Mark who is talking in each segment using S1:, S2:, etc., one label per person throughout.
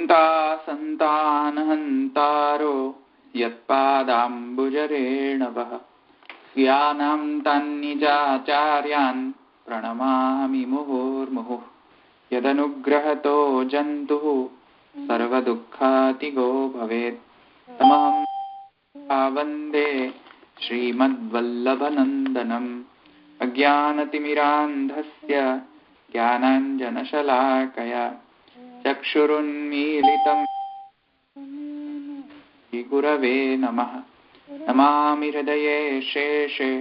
S1: हन्ता सन्तानहन्तारो यत्पादाम्बुजरेणवः यानां तान्निजाचार्यान् प्रणमामि मुहुर्मुहुः यदनुग्रहतो जन्तुः सर्वदुःखातिगो भवेत् तमहं वन्दे श्रीमद्वल्लभनन्दनम् अज्ञानतिमिरान्धस्य ज्ञानाञ्जनशलाकया चक्षुरुन्मीलितं गुरवे नमः। नमामि हृदये शेषे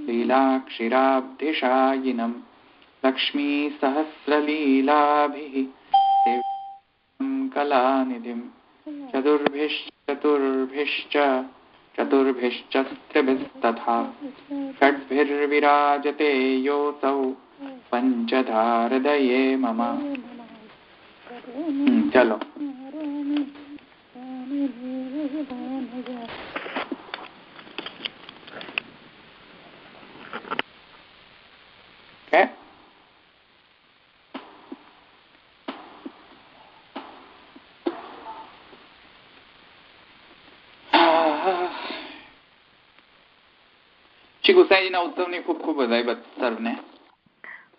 S1: लीलाक्षिराब्धिशायिनं लक्ष्मीसहस्रलीलाभिः सेव्यं कलानिधिं चतुर्भिश्च त्रिभिस्तथा षड्भिर्विराजते योऽसौ पञ्चधारदये मम। चलो શ્રી ગુસાઈજીના ઉત્સવની ખૂબ ખૂબ બધાઈ સર્વને.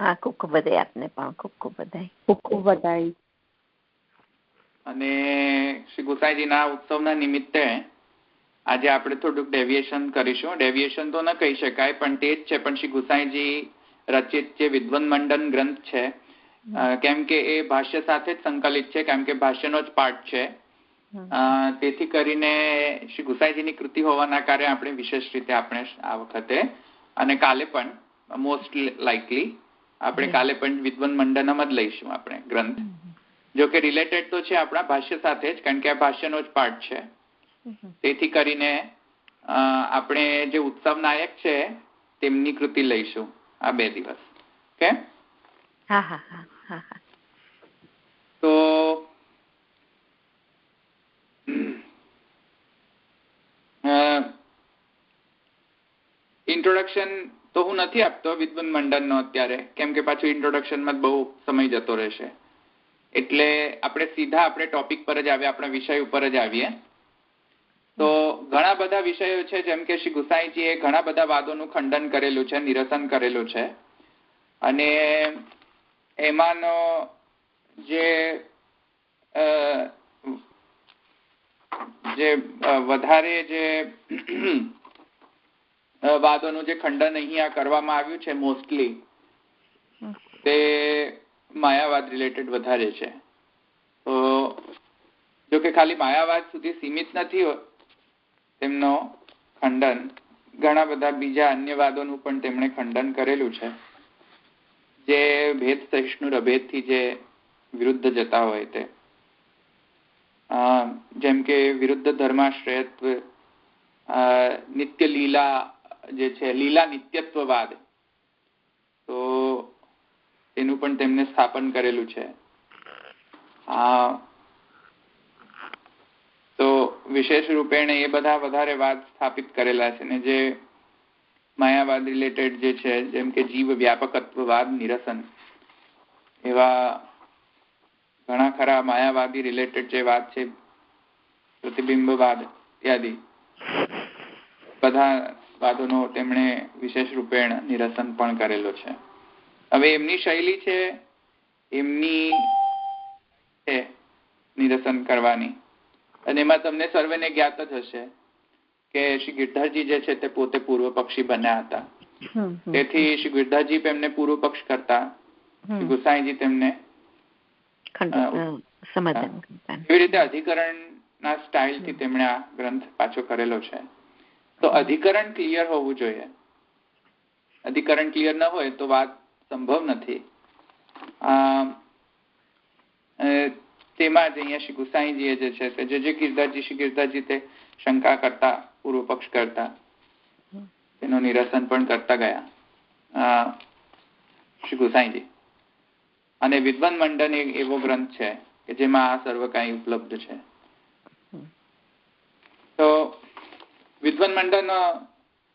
S2: હા, ખૂબ ખૂબ બધાઈ આપને પણ ખૂબ ખૂબ બધાઈ. ખૂબ ખૂબ બધાઈ.
S1: અને શ્રી ગુસાઈજીના ઉત્સવના નિમિત્તે આજે આપણે થોડુંક ડેવિએશન કરીશું. ડેવિએશન તો ન કહી શકાય પણ તે જ છે, પણ શ્રી ગુસાઈજી રચિત જે વિદ્વન મંડન ગ્રંથ છે, કેમ કે એ ભાષ્ય સાથે જ સંકલિત છે, કેમ કે ભાષ્યનો જ પાઠ છે, તેથી કરીને શ્રી ગુસાઈજીની કૃતિ હોવાના કારણે આપણે વિશેષ રીતે આપણે આ વખતે અને કાલે પણ મોસ્ટ લાઇકલી આપણે કાલે પણ વિદ્વન મંડનમ જ લઈશું આપણે ગ્રંથ. જો કે રિલેટેડ તો છે આપણા ભાષ્ય સાથે જ, કારણ કે આ ભાષ્યનો જ પાઠ છે, તેથી કરીને આપણે જે ઉત્સવ નાયક છે તેમની કૃતિ લઈશું આ 2 દિવસ. ઓકે. તો ઇન્ટ્રોડક્શન તો હું નથી આપતો વિદ્વન મંડનનો અત્યારે, કેમ કે પાછું ઇન્ટ્રોડક્શનમાં બહુ સમય જતો રહેશે, એટલે આપણે સીધા આપણે ટોપિક પર જ આવીએ, આપણા વિષય ઉપર જ આવીએ. તો ઘણા બધા વિષયો છે, જેમ કે શ્રી ગુસાઈજીએ ઘણા બધા વાદોનું ખંડન કરેલું છે, નિરસન કરેલું છે, અને એમાંનો જે વધારે જે વાદોનું જે ખંડન અહીંયા કરવામાં આવ્યું છે મોસ્ટલી તે માયાવાદ રિલેટેડ વધારે છે. તો જો કે ખાલી માયાવાદ સુધી સીમિત નથી તેમનો ખંડન, ઘણા બધા બીજા અન્ય વાદોનું પણ તેમણે ખંડન કરેલું છે, જે ભેદ સહિષ્ણુ અભેદથી જે વિરુદ્ધ જતા હોય તે, જેમ કે વિરુદ્ધ ધર્માશ્રયત્વ, નિત્ય લીલા જે છે, લીલા નિત્યત્વવાદ, તો એનું પણ તેમને સ્થાપન કરેલું છે. તો વિશેષ રૂપેણ એ બધા વધારે વાદ સ્થાપિત કરેલા છે, ને જે માયાવાદ રિલેટેડ જે છે, જેમ કે જીવ વ્યાપકત્વવાદ નિરસન, એવા ઘણા ખરા માયાવાદી રિલેટેડ જે વાત છે, પ્રતિબિંબવાદ ઇત્યાદિ બધા વાદોનો તેમણે વિશેષ રૂપેણ નિરસન પણ કરેલો છે. હવે એમની શૈલી છે, એમની નિરસન કરવાની, અને એમાં તમને સર્વેને જ્ઞાત જ હશે કે શ્રી ગિરધરજી જે છે તે પોતે પૂર્વ પક્ષી બન્યા હતા, તેથી શ્રી ગિરધરજી એમને પૂર્વ પક્ષ કરતા, શ્રી ગુસાઈજી તેમને એવી રીતે અધિકરણના સ્ટાઇલથી તેમણે આ ગ્રંથ પાછો કરેલો છે. તો અધિકરણ ક્લિયર હોવું જોઈએ. અધિકરણ ક્લિયર ન હોય તો વાત સંભવ નથી. તેમાં જ અહીંયા શ્રી ગુસાઈજીએ જે છે તે જે ગિરધરજી શ્રી ગિરધરજી તે શંકા કરતા, પૂર્વ પક્ષ કરતા, તેનું નિરસન પણ કરતા ગયા શ્રી ગુસાઈજી. અને વિદ્વન મંડન એક એવો ગ્રંથ છે કે જેમાં આ સર્વ કાંઈ ઉપલબ્ધ છે. તો વિદ્વન મંડનનો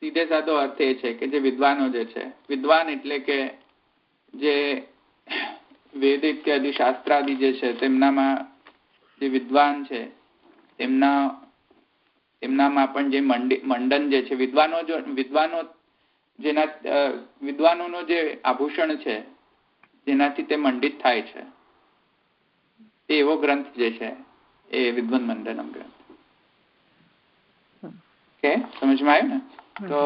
S1: સીધે સાધો અર્થ એ છે કે જે વિદ્વાનો જે છે, વિદ્વાન એટલે કે જે વેદ ઇત્યાદિ શાસ્ત્રાદિ જે છે તેમનામાં જે વિદ્વાન છે તેમનામાં પણ જે મંડન જે છે, વિદ્વાનોનો જે આભૂષણ છે જેનાથી તે મંડિત થાય છે, તે એવો ગ્રંથ જે છે એ વિદ્વન મંડનમ ગ્રંથ. કે સમજમાં આવ્યું ને? તો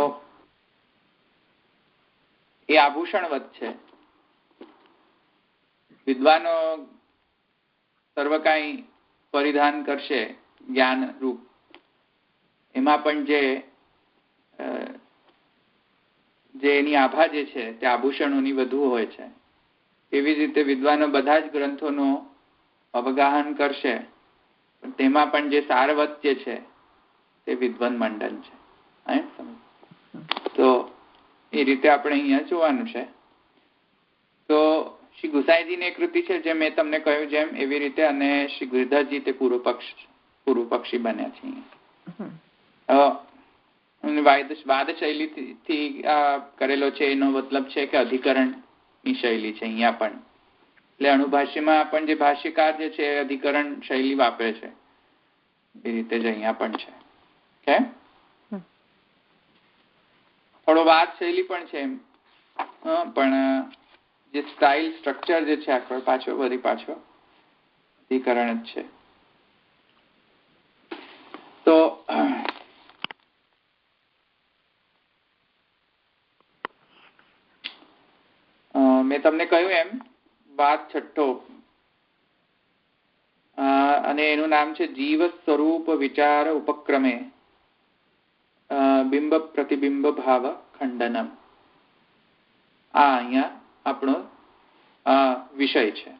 S1: એ આભૂષણવત છે. વિદ્વાનો સર્વ કાંઈ પરિધાન કરશે જ્ઞાન રૂપ, એમાં પણ જે એની આભા જે છે તે આભૂષણોની વધુ હોય છે. એવી જ રીતે વિદ્વાનો બધા જ ગ્રંથોનું અવગાહન કરશે, પણ તેમાં પણ જે સારવત જે છે તે વિદ્વન મંડન છે. તો એ રીતે આપણે અહીંયા જોવાનું છે. તો શ્રી ગુસાઈજીની કૃતિ છે, જે મેં તમને કહ્યું જેમ એવી રીતે, અને શ્રી ગિરધરજી તે પૂર્વ પક્ષી બન્યા છે. વાદ શૈલીથી કરેલો છે, એનો મતલબ છે કે અધિકરણની શૈલી છે અહીંયા પણ. એટલે અણુભાષ્યમાં પણ જે ભાષ્યકાર જે છે અધિકરણ શૈલી વાપરે છે, એ રીતે જ અહીંયા પણ છે. કે થોડો વાદ શૈલી પણ છે એમ, પણ જે સ્ટાઇલ સ્ટ્રક્ચર જે છે આખો પાછો અધિકરણ જ છે. તો મેં તમને કહ્યું એમ વાત છઠ્ઠો, અને એનું નામ છે જીવ સ્વરૂપ વિચાર ઉપક્રમે બિંબ પ્રતિબિંબ ભાવ ખંડનમ. આ અહીંયા આપણો વિષય છે.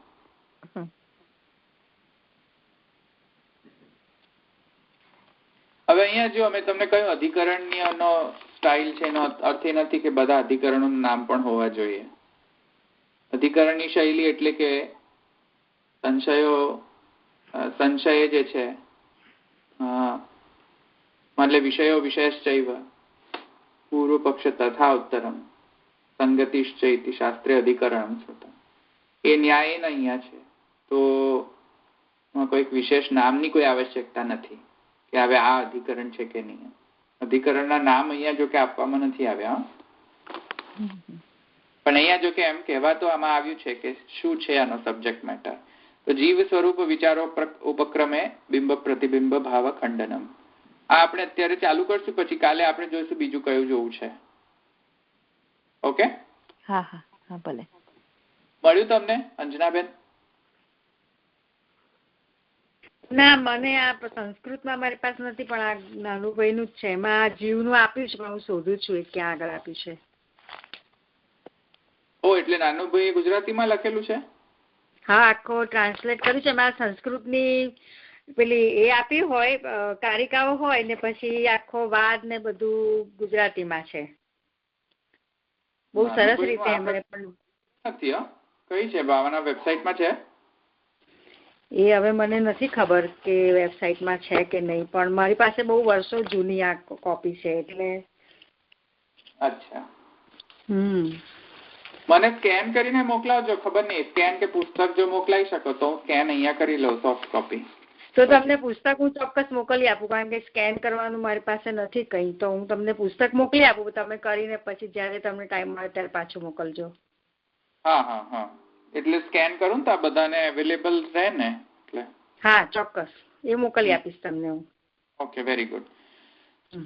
S1: હવે અહીંયા જો મેં તમને કહ્યું અધિકરણનો સ્ટાઇલ છે, એનો અર્થ એ નથી કે બધા અધિકરણોનું નામ પણ હોવા જોઈએ. અધિકરણની શૈલી એટલે કે સંશય જે છે, એટલે વિષયો વિષયશ્ચૈવ પૂર્વ પક્ષ તથા ઉત્તરમ સંગતિશ્ચૈતિ શાસ્ત્રે અધિકરણમ શ્રુતમ. એ ન્યાય અહીંયા છે. તો કોઈક વિશેષ નામની કોઈ આવશ્યકતા નથી કે હવે આ અધિકરણ છે કે નહીં. અધિકરણના નામ અહીંયા જો કે આપવામાં નથી આવ્યા, પણ અહીંયા જો કે એમ કહેવા તો આમાં આવ્યું છે કે શું છે આનો સબ્જેક્ટ મેટર. તો જીવ સ્વરૂપ વિચારો ઉપક્રમે બિંબ પ્રતિબિંબ ભાવ ખંડનમ. આ આપણે અત્યારે ચાલુ કરશું, પછી કાલે આપણે જોઈશું બીજું કયું જોવું છે. ઓકે?
S2: હા હા હા, ભલે.
S1: મળ્યું તમને અંજનાબેન?
S3: ના, મને આ સંસ્કૃતમાં મારી પાસે નથી, પણ આ નાનુભાઈનું જ છે. એમાં જીવનું આપ્યું છે, પણ હું શોધું છું ક્યાં આગળ આપ્યું છે.
S1: ઓ, એટલે નાનુભાઈ ગુજરાતીમાં લખેલું છે?
S3: હા, આખો ટ્રાન્સલેટ કર્યું છે. એમાં સંસ્કૃતની પેલી એ આપી હોય, કારિકાઓ હોય, ને પછી આખો વાદ ને બધું ગુજરાતીમાં છે. બહુ સરસ રીતે એમણે પણ.
S1: કઈ છે ભાવના વેબસાઇટમાં છે?
S3: એ હવે મને નથી ખબર કે વેબસાઇટમાં છે કે નહીં, પણ મારી પાસે બહુ વર્ષો જૂની આ કોપી છે એટલે.
S1: અચ્છા. મને સ્કેન કરીને મોકલાવજો. ખબર નહીં સ્કેન કે પુસ્તક જો મોકલાઈ શકો તો હું સ્કેન અહીંયા કરી લઉં, સોફ્ટ કોપી.
S3: તો તમને પુસ્તક હું ચોક્કસ મોકલી આપું, કારણ કે સ્કેન કરવાનું મારી પાસે નથી કંઈ. તો હું તમને પુસ્તક મોકલી આપું, તમે કરીને પછી જ્યારે તમને ટાઈમ મળે ત્યારે પાછું મોકલજો.
S1: હા હા હા, એટલે સ્કેન કરું તો આ બધાને અવેલેબલ રહે ને એટલે.
S3: હા ચોક્કસ, એ મોકલી આપીશ તમને હું.
S1: Okay, very good.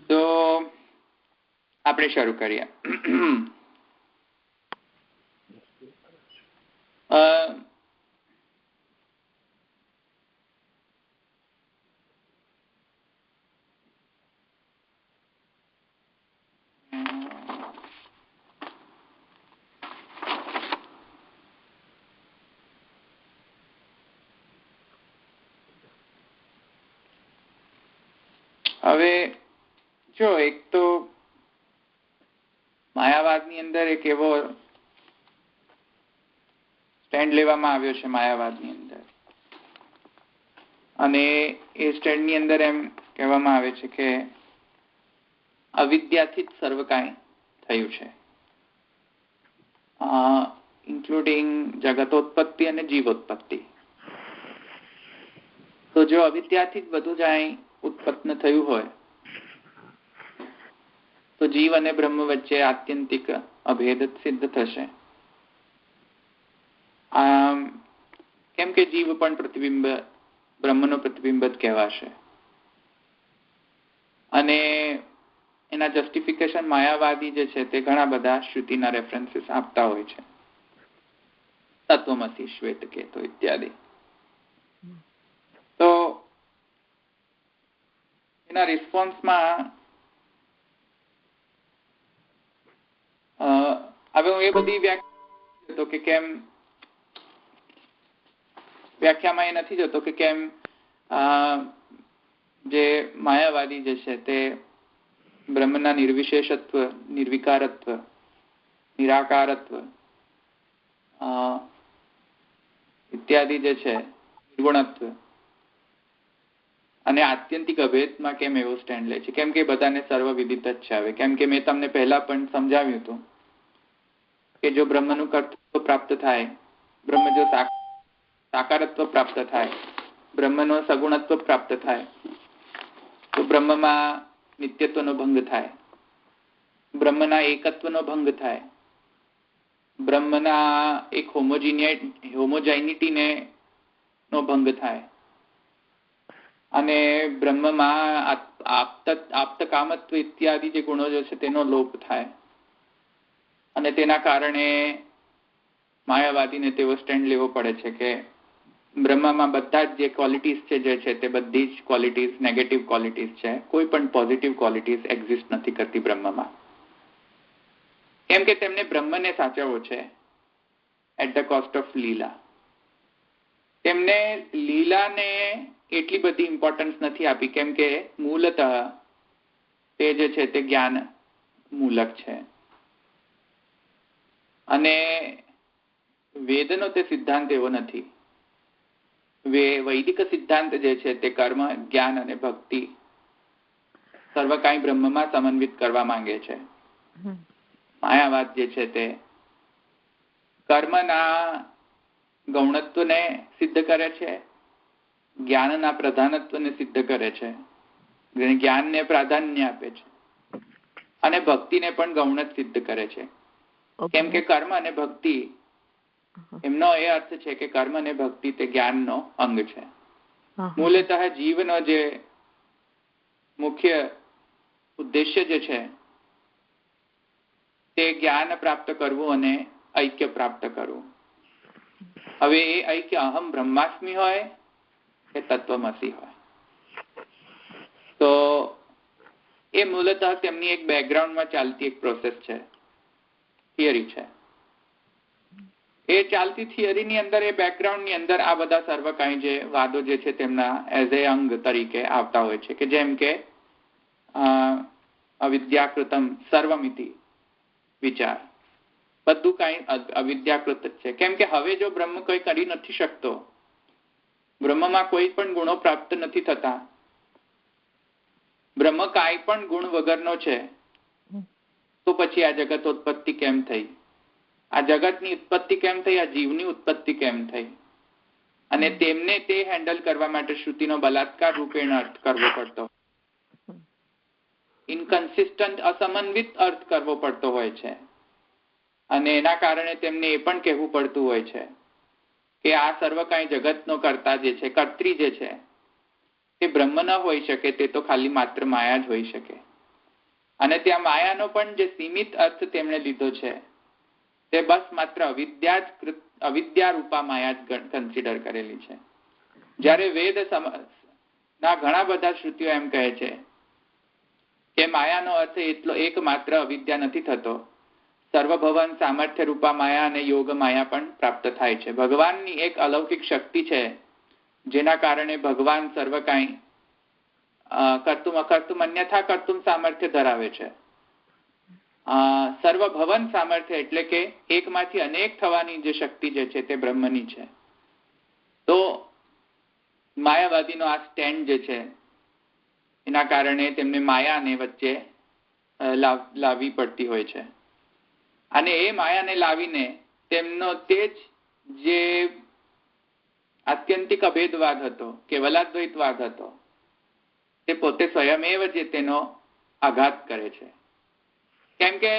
S1: તો આપણે શરૂ કરીએ. હવે જો એક તો માયાવાદની અંદર એક એવો સ્ટેન્ડ લેવામાં આવ્યો છે માયાવાદની અંદર, અને એ સ્ટેન્ડની અંદર એમ કહેવામાં આવે છે કે અવિદ્યાથી જ સર્વ કાંઈ થયું છે, ઇન્ક્લુડિંગ જગતોત્પત્તિ અને જીવોત્પત્તિ. તો તો જો અવિદ્યાથી જ બધું જ અહીં ઉત્પન્ન થયું હોય તો જીવ અને બ્રહ્મ વચ્ચે આત્યંતિક અભેદ સિદ્ધ થશે. કેમ કે જીવ પણ પ્રતિબિંબ બ્રહ્મનો પ્રતિબિંબ જ કહેવાશે. અને એના જસ્ટિફિકેશન માયાવાદી જે છે તે ઘણા બધા શ્રુતિના રેફરન્સીસ આપતા હોય છે, તત્વમસી, શ્વેતકેતો ઇત્યાદિ. તો એના રિસ્પોન્સમાં હવે હું એ બધી વ્યાખ્યા તો કે કેમ વ્યાખ્યામાં એ નથી જતો કે કેમ જે માયાવાદી જે છે તે બ્રહ્મના નિર્વિશેષત્વ, નિર્વિકારત્વ, નિરાકારત્વ ઇત્યાદિ જે છે, નિર્ગુણત્વ અને આત્યંતિક અભેદમાં કેમ એવો સ્ટેન્ડ લે છે. કેમ કે બધાને સર્વ વિદિત જ છે. હવે કેમ કે મેં તમને પહેલા પણ સમજાવ્યું હતું કે જો બ્રહ્મનું કર્તૃત્વ પ્રાપ્ત થાય, બ્રહ્મ જો સાકારત્વ પ્રાપ્ત થાય, બ્રહ્મનો સગુણત્વ પ્રાપ્ત થાય તો બ્રહ્મમાં નિત્યત્વનો ભંગ થાય, બ્રહ્મના એકત્વનો ભંગ થાય, બ્રહ્મના એક હોમોજાઇનિટીને નો ભંગ થાય અને બ્રહ્મમાં આપ્તકામત્વ ઇત્યાદિ જે ગુણો જે છે તેનો લોપ થાય. અને તેના કારણે માયાવાદીને તેવો સ્ટેન્ડ લેવો પડે છે કે બ્રહ્મમાં બધા જ જે ક્વોલિટીઝ છે જે છે તે બધી જ ક્વોલિટીઝ નેગેટિવ ક્વોલિટીઝ છે. કોઈ પણ પોઝિટિવ ક્વોલિટીઝ એક્ઝિસ્ટ નથી કરતી બ્રહ્મમાં. કેમ કે તેમને બ્રહ્મને સાચવવો છે એટ ધ કોસ્ટ ઓફ લીલા. તેમને લીલાને એટલી બધી ઇમ્પોર્ટન્સ નથી આપી કેમ કે મૂલતઃ તે જે છે તે જ્ઞાન મૂલક છે. અને વેદનો તે સિદ્ધાંત એવો નથી. વૈદિક સિદ્ધાંત જે છે તે કર્મ, જ્ઞાન અને ભક્તિ સર્વ કાંઈ બ્રહ્મમાં સમન્વિત કરવા માંગે છે. માયાવાદ જે છે તે કર્મના ગૌણત્વને સિદ્ધ કરે છે, જ્ઞાનના પ્રધાનત્વને સિદ્ધ કરે છે, જ્ઞાનને પ્રાધાન્ય આપે છે અને ભક્તિને પણ ગૌણ જ સિદ્ધ કરે છે. કેમ કે કર્મ અને ભક્તિ એમનો એ અર્થ છે કે કર્મ અને ભક્તિ તે જ્ઞાનનો અંગ છે. મૂળતઃ જીવનો જે મુખ્ય ઉદ્દેશ્ય જે છે તે જ્ઞાન પ્રાપ્ત કરવું અને ઐક્ય પ્રાપ્ત કરવું. હવે એ ઐક્ય અહમ બ્રહ્માસ્મિ હોય કે તત્વમસી હોય તો એ મૂળતઃ તેમની એક બેકગ્રાઉન્ડમાં ચાલતી એક પ્રોસેસ છે, થિયરી છે. એ ચાલતી થિયરીની અંદર, એ બેકગ્રાઉન્ડની અંદર આ બધા સર્વ કાંઈ જે વાદો જે છે તેમના એઝ એ અંગ તરીકે આવતા હોય છે. કે જેમ કે અવિદ્યાકૃતમ સર્વમિતિ વિચાર, બધું કાંઈ અવિદ્યાકૃત જ છે. કેમ કે હવે જો બ્રહ્મ કંઈ કરી નથી શકતો, બ્રહ્મમાં કોઈ પણ ગુણો પ્રાપ્ત નથી થતા, બ્રહ્મ કાંઈ પણ ગુણ વગરનો છે, તો પછી આ જગત ઉત્પત્તિ કેમ થઈ? આ જગતની ઉત્પત્તિ કેમ થઈ? આ જીવની ઉત્પત્તિ કેમ થઈ? અને તેમને તે હેન્ડલ કરવા માટે શ્રુતિનો બલાત્કાર રૂપેણ અર્થ કરવો પડતો, ઇનકન્સિસ્ટન્ટ, અસમન્વિત અર્થ કરવો પડતો હોય છે. અને એના કારણે તેમને એ પણ કહેવું પડતું હોય છે કે આ સર્વ કાંઈ જગતનો કર્તા જે છે, કર્ત્રી જે છે, તે બ્રહ્મ ન હોઈ શકે, તે તો ખાલી માત્ર માયા જ હોઈ શકે. અને ત્યાં માયાનો પણ જે સીમિત અર્થ તેમણે લીધો છે તે બસ માત્ર અવિદ્યા રૂપા માયા જ કન્સિડર કરેલી છે. જ્યારે વેદ ના ઘણા બધા શ્રુતિઓ એમ કહે છે કે માયાનો અર્થ એટલો એક માત્ર અવિદ્યા નથી થતો, સર્વભવન સામર્થ્ય રૂપા માયા અને યોગ માયા પણ પ્રાપ્ત થાય છે. ભગવાનની એક અલૌકિક શક્તિ છે જેના કારણે ભગવાન સર્વ કાંઈ કર્તુમ અકર્તુમ અન્યથા કર્તુમ સામર્થ્ય ધરાવે છે. સર્વભવન સામર્થ્ય એટલે કે એકમાંથી અનેક થવાની જે શક્તિ જે છે તે બ્રહ્મની છે. તો માયાવાદીનો આ સ્ટેન્ડ જે છે એના કારણે તેમને માયાને વચ્ચે લાવવી પડતી હોય છે. અને એ માયાને લાવીને તેમનો તે જ જે આત્યંતિક અભેદવાદ હતો, કેવલાદ્વૈતવાદ હતો, તે પોતે સ્વયમેવ જે તેનો આઘાત કરે છે. કેમ કે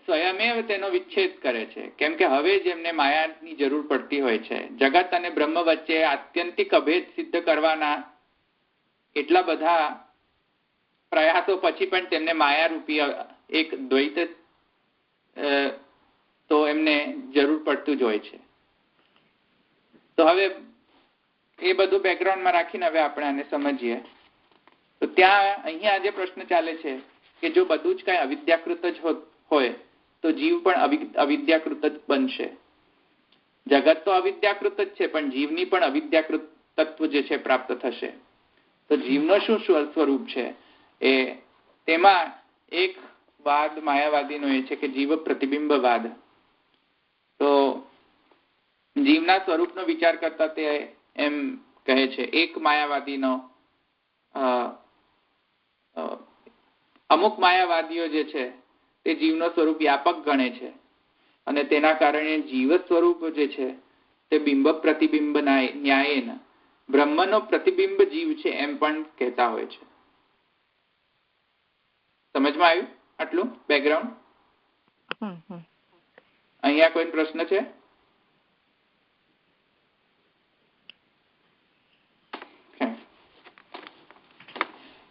S1: સ્વયમેવ તેનો વિચ્છેદ કરે છે. કેમ કે હવે જેમને માયાની જરૂર પડતી હોય છે, જગત અને બ્રહ્મ વચ્ચે આત્યંતિક અભેદ સિદ્ધ કરવાના એટલા બધા પ્રયાસો પછી પણ તેમને માયારૂપી એક દ્વૈત તો એમને જરૂર પડતું જ હોય છે. તો હવે એ બધું બેકગ્રાઉન્ડમાં રાખીને હવે આપણે આને સમજીએ. તો ત્યાં અહીંયા જે પ્રશ્ન ચાલે છે કે જો બધું જ કઈ અવિદ્યાકૃત જ હોય તો જીવ પણ અવિદ્યાકૃત જ બનશે. જગત તો અવિદ્યાકૃત જ છે, પણ જીવની પણ અવિદ્યાકૃત તત્વ જે છે પ્રાપ્ત થશે. તો જીવનો શું સ્વરૂપ છે એ તેમાં એક વાદ માયાવાદીનો એ છે કે જીવ પ્રતિબિંબવાદ. તો જીવના સ્વરૂપનો વિચાર કરતા તે એમ કહે છે, એક માયાવાદીનો અમુક માયાવાદીઓ જે છે તે જીવનો સ્વરૂપ વ્યાપક ગણે છે અને તેના કારણે જીવ સ્વરૂપ જે છે તે બિંબ પ્રતિબિંબ ન્યાયેન બ્રહ્મનો પ્રતિબિંબ જીવ છે એમ પણ કહેતા હોય છે. સમજમાં આવ્યું આટલું બેકગ્રાઉન્ડ? અહીંયા કોઈ પ્રશ્ન છે?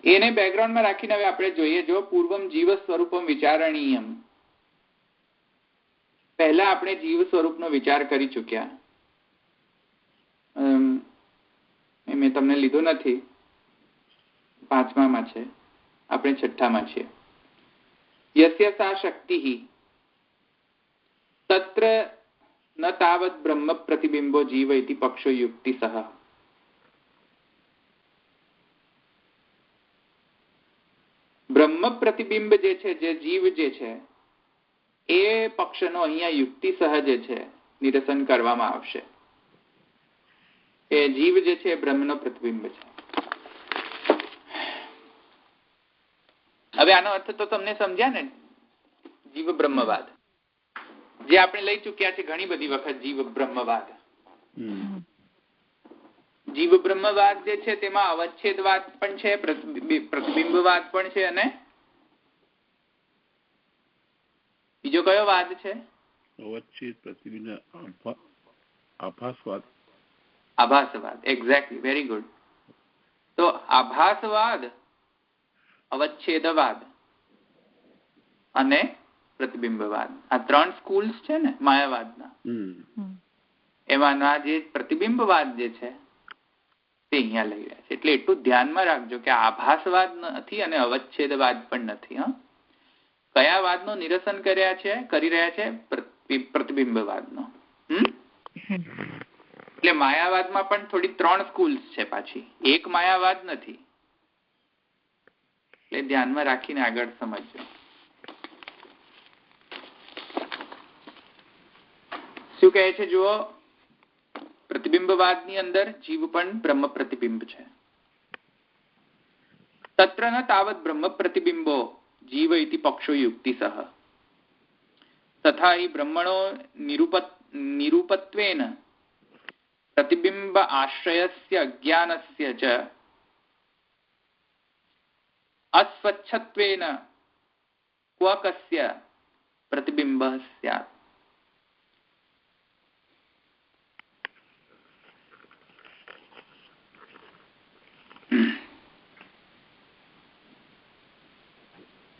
S1: એને બેકગ્રાઉન્ડમાં રાખીને હવે આપણે જોઈએ, જો પૂર્વમ જીવ સ્વરૂપમ વિચારણીયમ. પહેલા આપણે જીવ સ્વરૂપનો વિચાર કરી ચૂક્યા. મેં તમને લીધો નથી, 5માં છે, આપણે 6માં છીએ. યસ્ય સા શક્તિ તત્ર ન તાવત બ્રહ્મ પ્રતિબિંબો જીવ ઇતિ પક્ષો યુક્તિ સહ. બ્રહ્મ પ્રતિબિંબ જે છે, જે જીવ જે છે, એ પક્ષનો અહીંયા યુક્તિ સહ જે છે નિરસન કરવામાં આવશે. એ જીવ જે છે બ્રહ્મનો પ્રતિબિંબ છે. હવે આનો અર્થ તો તમને સમજ્યા ને? જીવ બ્રહ્મવાદ જે આપણે લઈ ચુક્યા છે ઘણી બધી વખત. જીવ બ્રહ્મવાદ, જીવ બ્રહ્મવાદ જે છે તેમાં અવચ્છેદવાદ પણ છે, પ્રતિબિંબવાદ પણ છે, અને બીજો કયો વાદ છે?
S4: અવચ્છેદ, પ્રતિબિંબ, આભાસવાદ.
S1: આભાસવાદ, એક્ઝેક્ટલી, વેરી ગુડ. તો આભાસવાદ, અવચ્છેદવાદ અને પ્રતિબિંબવાદ, આ 3 સ્કૂલ્સ છે ને માયાવાદના. એમાંના જે પ્રતિબિંબવાદ જે છે તે અહીંયા લઈ રહ્યા છે. એટલે એટલું ધ્યાનમાં રાખજો કે આભાસવાદ નથી અને અવચ્છેદવાદ પણ નથી. કયા વાદનું નિરસન કરી રહ્યા છે? પ્રતિબિંબવાદનો. એટલે માયાવાદમાં પણ થોડી 3 સ્કૂલ્સ છે પાછી, એક માયાવાદ નથી. એટલે ધ્યાનમાં રાખીને આગળ સમજજો. શું કહે છે જુઓ? પ્રતિબિંબવાદની અંદર જીવ પણ બ્રહ્મ પ્રતિબિંબ છે. તત્ર ન તાવત બ્રહ્મ પ્રતિબિંબો જીવ ઇતિ પક્ષો યુક્તિ સહ તથા હિ બ્રહ્મણો નિરૂપત્વેન પ્રતિબિંબ આશ્રયસ્ય અજ્ઞાનસ્ય ચ અસ્વચ્છત્વેન ક્વ કસ્ય પ્રતિબિંબઃ સ્યાत्.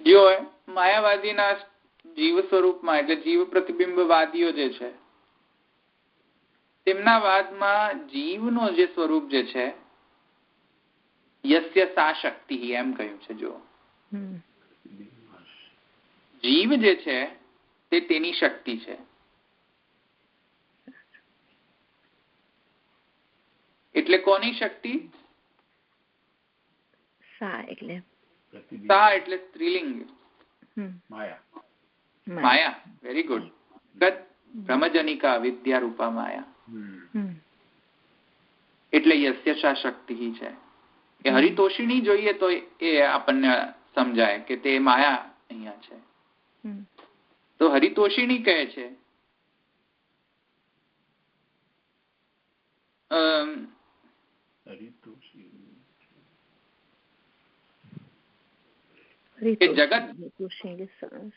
S1: જો માયાવાદીના જીવ સ્વરૂપમાં એટલે જીવ પ્રતિબિંબવાદીઓ જે છે તેમના વાદમાં જીવનો જે સ્વરૂપ જે છે યસ્ય સા શક્તિ એમ કહ્યું છે. જો જીવ જે છે તે તેની શક્તિ છે. એટલે કોની શક્તિ?
S2: સા એટલે સ્ત્રીલિંગ, માયા. Very good. ભ્રમજનિકા વિદ્યારૂપા માયા. એટલે યસ્ય સા શક્તિ છે. એ હરિતોષિણી જોઈએ તો એ આપણને સમજાય કે તે માયા અહીંયા છે. તો હરિતોષિણી કહે છે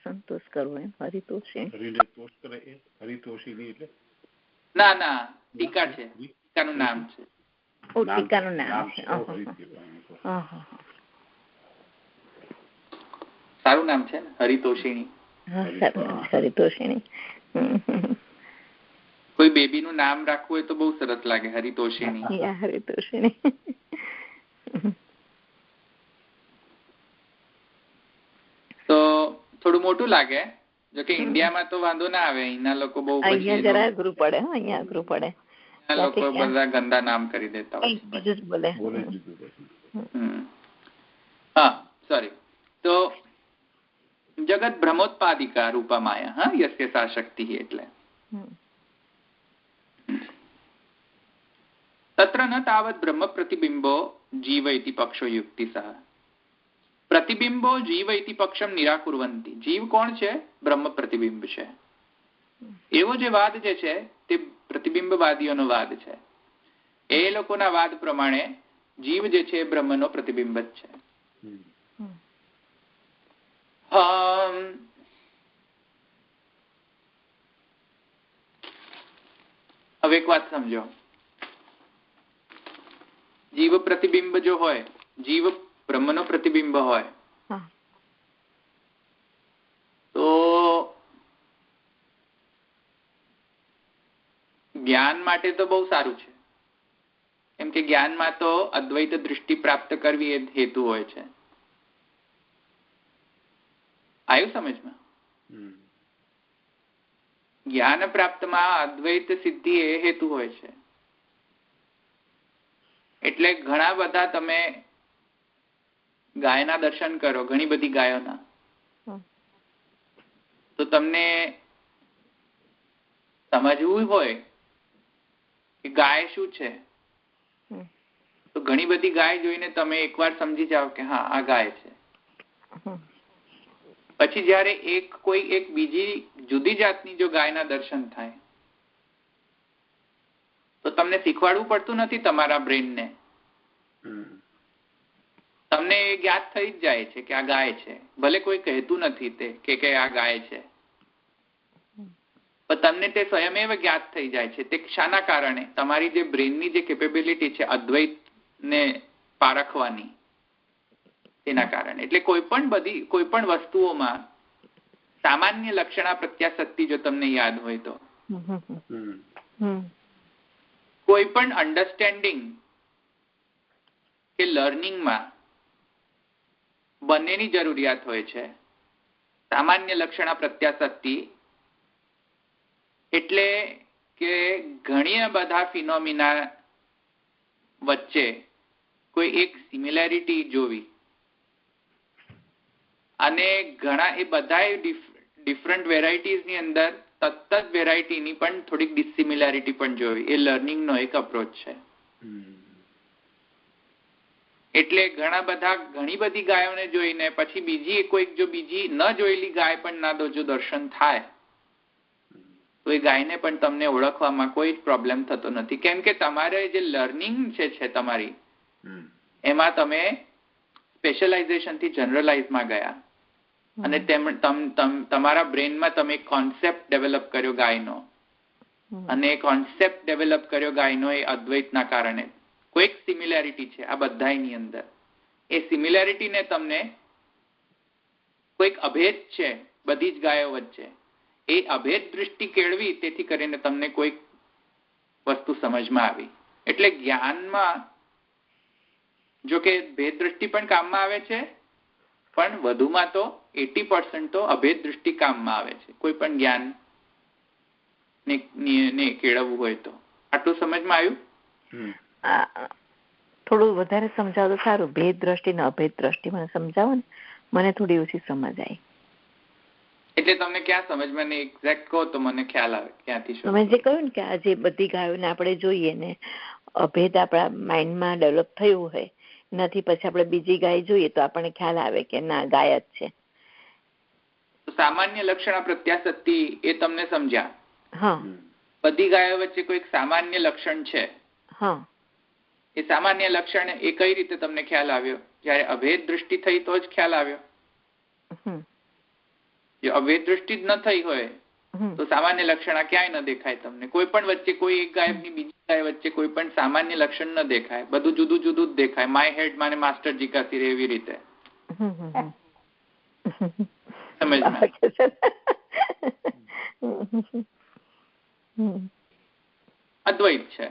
S5: સંતોષ કરવો એમ હરિતોષી
S2: ના ના ટીકા છે, ટીકાનું નામ છે.
S5: ટીકાનું નામ છે.
S2: સારું નામ છે હરિતોષિણી.
S5: હરિતોષિણી.
S2: કોઈ બેબી નું નામ રાખવું હોય તો બહુ સરસ લાગે, હરિતોષિણી.
S5: હરિતોષિણી.
S2: તો થોડું મોટું લાગે, જોકે ઇન્ડિયામાં તો વાંધો ના આવે, અહીંના લોકો બહુ
S5: જરા અઘરું પડે. અહીંયા અઘરું પડે,
S2: લોકો બધા ગંદા નામ કરી દેતા હોય. હા સોરી. તો જગત બ્રહ્મોત્પાદિકા રૂપા માયા, હા યસ્ય સા શક્તિ, એટલે તત્ર ન તાવત બ્રહ્મ પ્રતિબિંબો જીવ ઇતિ પક્ષો યુક્તિ સહ. પ્રતિબિંબો જીવ ઇતિ પક્ષમ નિરાકુર્વંતી. જીવ કોણ છે? બ્રહ્મ પ્રતિબિંબ છે. એવો જે વાદ જે છે તે પ્રતિબિંબવાદીઓનો વાદ છે. એ લોકોના વાદ પ્રમાણે જીવ જે છે બ્રહ્મનો પ્રતિબિંબ જ છે. હવે એક વાત સમજો. જીવ પ્રતિબિંબ જો હોય, જીવ બ્રહ્મનો પ્રતિબિંબ હોય, તો જ્ઞાન માટે તો બહુ સારું છે. કેમ કે જ્ઞાનમાં તો અદ્વૈત દૃષ્ટિ પ્રાપ્ત કરવી એ હેતુ હોય છે. આવ્યું સમજમાં? જ્ઞાન પ્રાપ્તમાં અદ્વૈત સિદ્ધિ એ હેતુ હોય છે. એટલે ઘણા બધા તમે ગાયના દર્શન કરો, ઘણી બધી ગાયોના, તો તમને સમજવું હોય કે ગાય શું છે, તો ઘણી બધી ગાય જોઈને તમે એકવાર સમજી જાઓ કે હા આ ગાય છે. પછી જયારે કોઈ એક બીજી જુદી જાતની જો ગાયના દર્શન થાય, તો તમને શીખવાડવું પડતું નથી તમારા બ્રેનને, તમને એ જ્ઞાત થઈ જ જાય છે કે આ ગાય છે. ભલે કોઈ કહેતું નથી તે કે આ ગાય છે, પણ તમને તે સ્વયમેવ જ્ઞાત થઈ જાય છે. તે શાના કારણે? તમારી જે બ્રેનની જે કેપેબિલિટી છે અદ્વૈત ને પારખવાની, તેના કારણે. એટલે કોઈ પણ વસ્તુઓમાં સામાન્ય લક્ષણા પ્રત્યાશક્તિ જો તમને યાદ હોય તો, કોઈ પણ અન્ડરસ્ટેન્ડિંગ કે લર્નિંગમાં બંનેની જરૂરિયાત હોય છે. સામાન્ય લક્ષણા પ્રત્યાશક્તિ એટલે કે ઘણા બધા ફિનોમિના વચ્ચે કોઈ એક સિમિલેરિટી જોવી, અને ઘણા એ બધા ડિફરન્ટ વેરાયટીઝની અંદર તત્ત વેરાયટીની પણ થોડીક ડિસિમિલારિટી પણ જોવી. એ લર્નિંગનો એક અપ્રોચ છે. એટલે ઘણી બધી ગાયોને જોઈને પછી બીજી ન જોયેલી ગાય પણ ના જો દર્શન થાય, તો એ ગાયને પણ તમને ઓળખવામાં કોઈ જ પ્રોબ્લેમ થતો નથી. કેમ કે તમારે જે લર્નિંગ છે તમારી, એમાં તમે સ્પેશિયલાઇઝેશન થી જનરલાઇઝમાં ગયા, અને તમારા બ્રેનમાં તમે કોન્સેપ્ટ ડેવલપ કર્યો ગાયનો, અને કોન્સેપ્ટ ડેવલપ કર્યો ગાયનો એ અદ્વૈતના કારણે. કોઈક સિમિલારિટી છે આ બધાની અંદર. એ સિમિલારિટીને તમને કોઈક અભેદ છે બધી જ ગાયો વચ્ચે, એ અભેદ દૃષ્ટિ કેળવી, તેથી કરીને તમને કોઈક વસ્તુ સમજમાં આવી. એટલે જ્ઞાનમાં જો કે ભેદ દૃષ્ટિ પણ કામમાં આવે છે, પણ વધુમાં તો 80% તો અભેદ દૃષ્ટિ કામમાં આવે છે કોઈ પણ જ્ઞાન ને કેળવવું હોય તો. આટલું સમજમાં આવ્યું?
S5: થોડું વધારે સમજાવો તો સારું. ભેદ દ્રષ્ટિ ને અભેદ દ્રષ્ટિ મને સમજાવો ને, મને થોડી ઓછી સમજ આવી.
S2: એટલે તમને ક્યાં સમજમાં નહીં એક્ઝેક્ટ કહો તો મને ખ્યાલ આવે ક્યાંથી.
S5: તમે જે કહ્યું ને કે આ જે બધી ગાયોને આપણે જોઈએ ને અભેદ આપણા માઇન્ડમાં ડેવલપ થયું હોય, નથી પછી આપણે બીજી ગાય જોઈએ તો આપણને ખ્યાલ આવે કે ના ગાય જ છે.
S2: સામાન્ય લક્ષણ પ્રત્યાશક્તિ એ તમને સમજ્યા.
S5: હા,
S2: બધી ગાયો વચ્ચે કોઈ સામાન્ય લક્ષણ છે.
S5: હા,
S2: એ સામાન્ય લક્ષણ એ કઈ રીતે તમને ખ્યાલ આવ્યો? જયારે અભેદ દૃષ્ટિ થઈ તો જ ખ્યાલ આવ્યો. જો અભેદ દૃષ્ટિ જ ન થઈ હોય તો સામાન્ય લક્ષણ આ ક્યાંય ન દેખાય તમને. કોઈ પણ વચ્ચે કોઈ એક ગાયબની બીજી ગાય વચ્ચે કોઈ પણ સામાન્ય લક્ષણ ન દેખાય. બધું જુદું જુદું જ દેખાય. માય હેડ માને માસ્ટરજી કા સિર એવી રીતે. અદ્વૈત છે.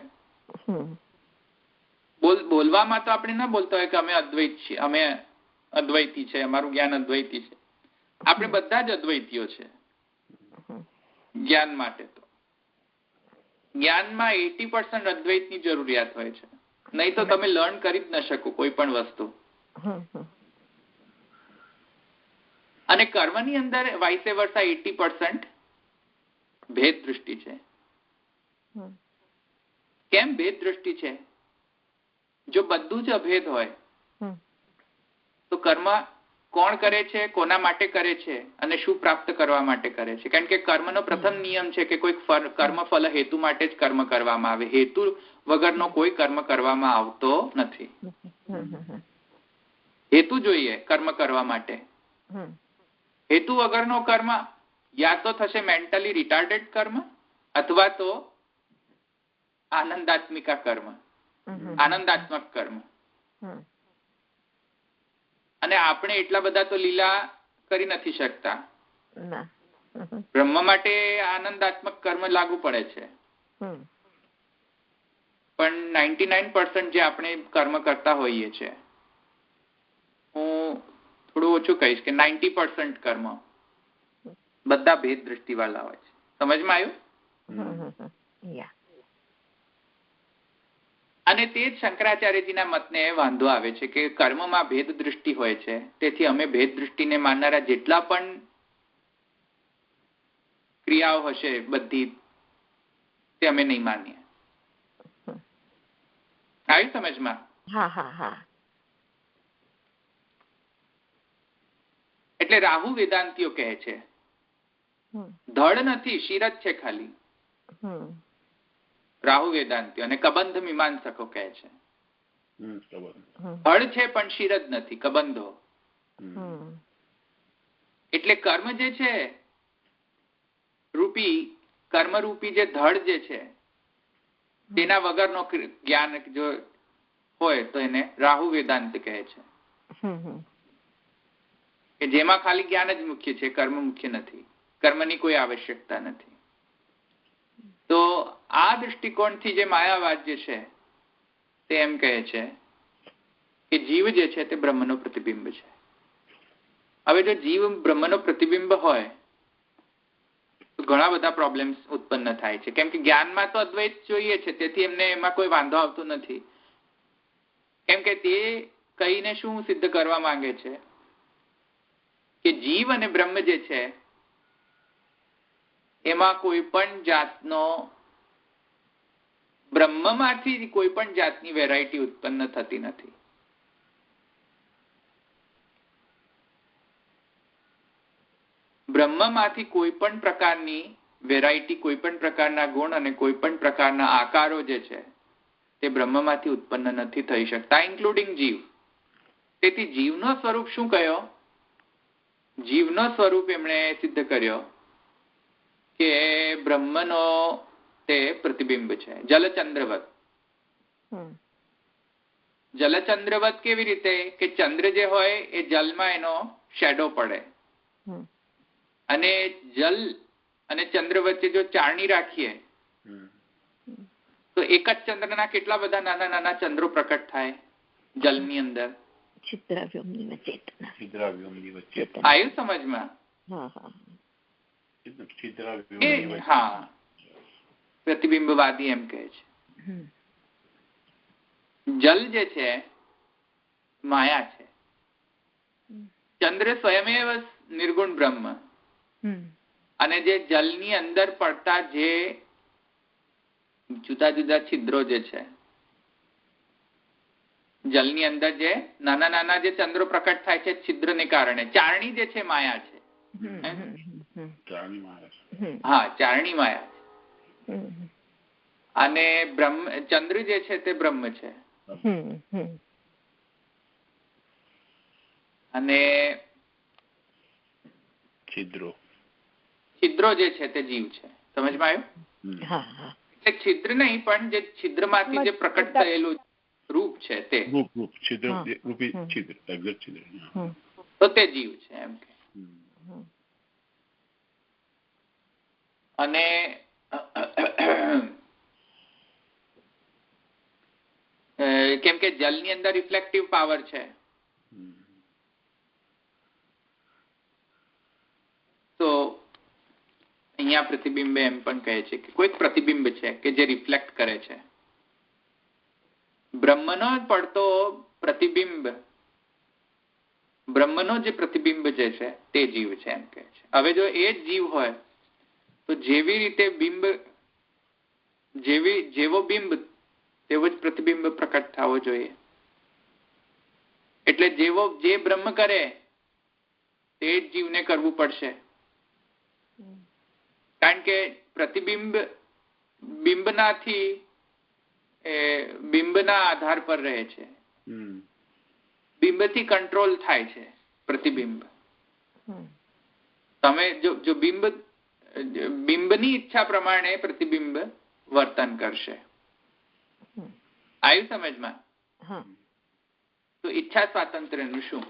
S2: બોલવામાં તો આપણે ના બોલતા હોય કે અમે અદ્વૈત છીએ, અમે અદ્વૈતી છે, અમારું જ્ઞાન અદ્વૈતી છે. આપણે બધા જ અદ્વૈતીઓ છે જ્ઞાન માટે. તો જ્ઞાનમાં 80% અદ્વૈતની જરૂરિયાત હોય છે, નહીં તો તમે લર્ન કરી જ ન શકો કોઈ પણ વસ્તુ. અને કર્મની અંદર વાઇસે વર્સા 80% ભેદ દૃષ્ટિ છે. કેમ ભેદ દૃષ્ટિ છે? જો બધું જ અભેદ હોય તો કર્મ કોણ કરે છે, કોના માટે કરે છે અને શું પ્રાપ્ત કરવા માટે કરે છે? કારણ કે કર્મનો પ્રથમ નિયમ છે કે કોઈ કર્મ ફલ હેતુ માટે જ કર્મ કરવામાં આવે. હેતુ વગરનો કોઈ કર્મ કરવામાં આવતો નથી. હેતુ જોઈએ કર્મ કરવા માટે. હેતુ વગરનો કર્મ યા તો થશે મેન્ટલી રિટાર્ડેડ કર્મ અથવા તો આનંદાત્મિકા કર્મ, આનંદાત્મક કર્મ. અને આપણે એટલા બધા તો લીલા કરી નથી શકતા. બ્રહ્મ માટે આનંદાત્મક કર્મ લાગુ પડે છે, પણ 99% જે આપણે કર્મ કરતા હોઈએ છીએ, હું થોડું ઓછું કહીશ કે 90% કર્મ બધા ભેદ દ્રષ્ટિ વાળા હોય છે. સમજમાં આવ્યું? અને તે જ શંકરાચાર્યજીના મતને વાંધો આવે છે કે કર્મમાં ભેદ દૃષ્ટિ હોય છે, તેથી અમે ભેદ દૃષ્ટિને માનનારા જેટલા પણ ક્રિયાઓ હશે બધી તે અમે નહીં માનીએ. આવ્યું સમજમાં? એટલે રાહુ વેદાંતિઓ કહે છે ધડ નથી, શિર જ છે ખાલી. રાહુ વેદાંતિઓ અને કબંધ મીમાંસકો કહે છે ધડ છે પણ શિર જ નથી, કબંધો. એટલે કર્મ જે છે રૂપી, કર્મરૂપી જે ધડ જે છે તેના વગરનો જ્ઞાન જો હોય તો એને રાહુ વેદાંત કહે છે, કે જેમાં ખાલી જ્ઞાન જ મુખ્ય છે, કર્મ મુખ્ય નથી, કર્મની કોઈ આવશ્યકતા નથી. તો આ દૃષ્ટિકોણથી જે માયાવાદ જે છે તે એમ કહે છે કે જીવ જે છે તે બ્રહ્મનો પ્રતિબિંબ છે. હવે જો જીવ બ્રહ્મનો પ્રતિબિંબ હોય તો ઘણા બધા પ્રોબ્લેમ્સ ઉત્પન્ન થાય છે, કેમ કે જ્ઞાનમાં તો અદ્વૈત જોઈએ છે, તેથી એમને એમાં કોઈ વાંધો આવતો નથી. કેમ કે તે કહીને શું સિદ્ધ કરવા માંગે છે કે જીવ અને બ્રહ્મ જે છે એમાં કોઈ પણ જાતનો, બ્રહ્મમાંથી કોઈ પણ જાતની વેરાયટી ઉત્પન્ન થતી નથી. બ્રહ્મમાંથી કોઈ પણ પ્રકારની વેરાયટી, કોઈ પણ પ્રકારના ગુણ અને કોઈ પણ પ્રકારના આકારો જે છે તે બ્રહ્મમાંથી ઉત્પન્ન નથી થઈ શકતા, ઇન્ક્લુડિંગ જીવ. તેથી જીવનો સ્વરૂપ શું કયો? જીવનો સ્વરૂપ એમણે સિદ્ધ કર્યો કે બ્રહ્મનો તે પ્રતિબિંબ છે, જલચંદ્રવત. જલચંદ્રવત કેવી રીતે? કે ચંદ્ર જે હોય એ જલમાં એનો શેડો પડે, અને જલ અને ચંદ્ર વચ્ચે જો ચારણી રાખીએ તો એક જ ચંદ્રના કેટલા બધા નાના નાના ચંદ્રો પ્રકટ થાય જલની અંદર. આવ્યું સમજમાં? હા, પ્રતિબિંબવાદી એમ કહે છે જલ જે છે માયા છે, ચંદ્ર સ્વયમેવ નિર્ગુણ બ્રહ્મ. અને જે જલની અંદર પડતા જે જુદા જુદા છિદ્રો જે છે, જલની અંદર જે નાના નાના જે ચંદ્રો પ્રકટ થાય છે છિદ્રને કારણે, ચારણી જે છે માયા છે. હા, ચારણી માયા છે. અને બ્રહ્મ ચંદ્ર જે છે તે બ્રહ્મ છે અને
S4: છિદ્રો
S2: જે છે તે જીવ છે. સમજમાં આવ્યું? એટલે છિદ્ર નહીં પણ જે છિદ્રમાંથી જે પ્રકટ થયેલું રૂપ છે તે
S4: છિદ્ર રૂપી છિદ્ર એક્ઝેક્ટ છિદ્ર
S2: તો તે જીવ છે એમ કે. અને કેમ કે જલની અંદર રિફ્લેક્ટિવ પાવર છે તો અહીંયા પ્રતિબિંબ એમ પણ કહે છે કે કોઈક પ્રતિબિંબ છે કે જે રિફ્લેક્ટ કરે છે. બ્રહ્મનો પડતો પ્રતિબિંબ, બ્રહ્મનો જે પ્રતિબિંબ જે છે તે જીવ છે એમ કહે છે. હવે જો એ જ જીવ હોય તો જેવી રીતે બિંબ જેવો બિંબ તેવો જ પ્રતિબિંબ પ્રકટ થવો જોઈએ. એટલે જે બ્રહ્મ કરે તે જ જીવને કરવું પડશે. કારણ કે પ્રતિબિંબ બિંબના આધાર પર રહે છે. બિંબથી કંટ્રોલ થાય છે પ્રતિબિંબ. તમે જો બિંબની ઈચ્છા પ્રમાણે પ્રતિબિંબ વર્તન કરશે. આવ્યું સમજમાં? તો ઈચ્છા સ્વાતંત્ર્યનું શું?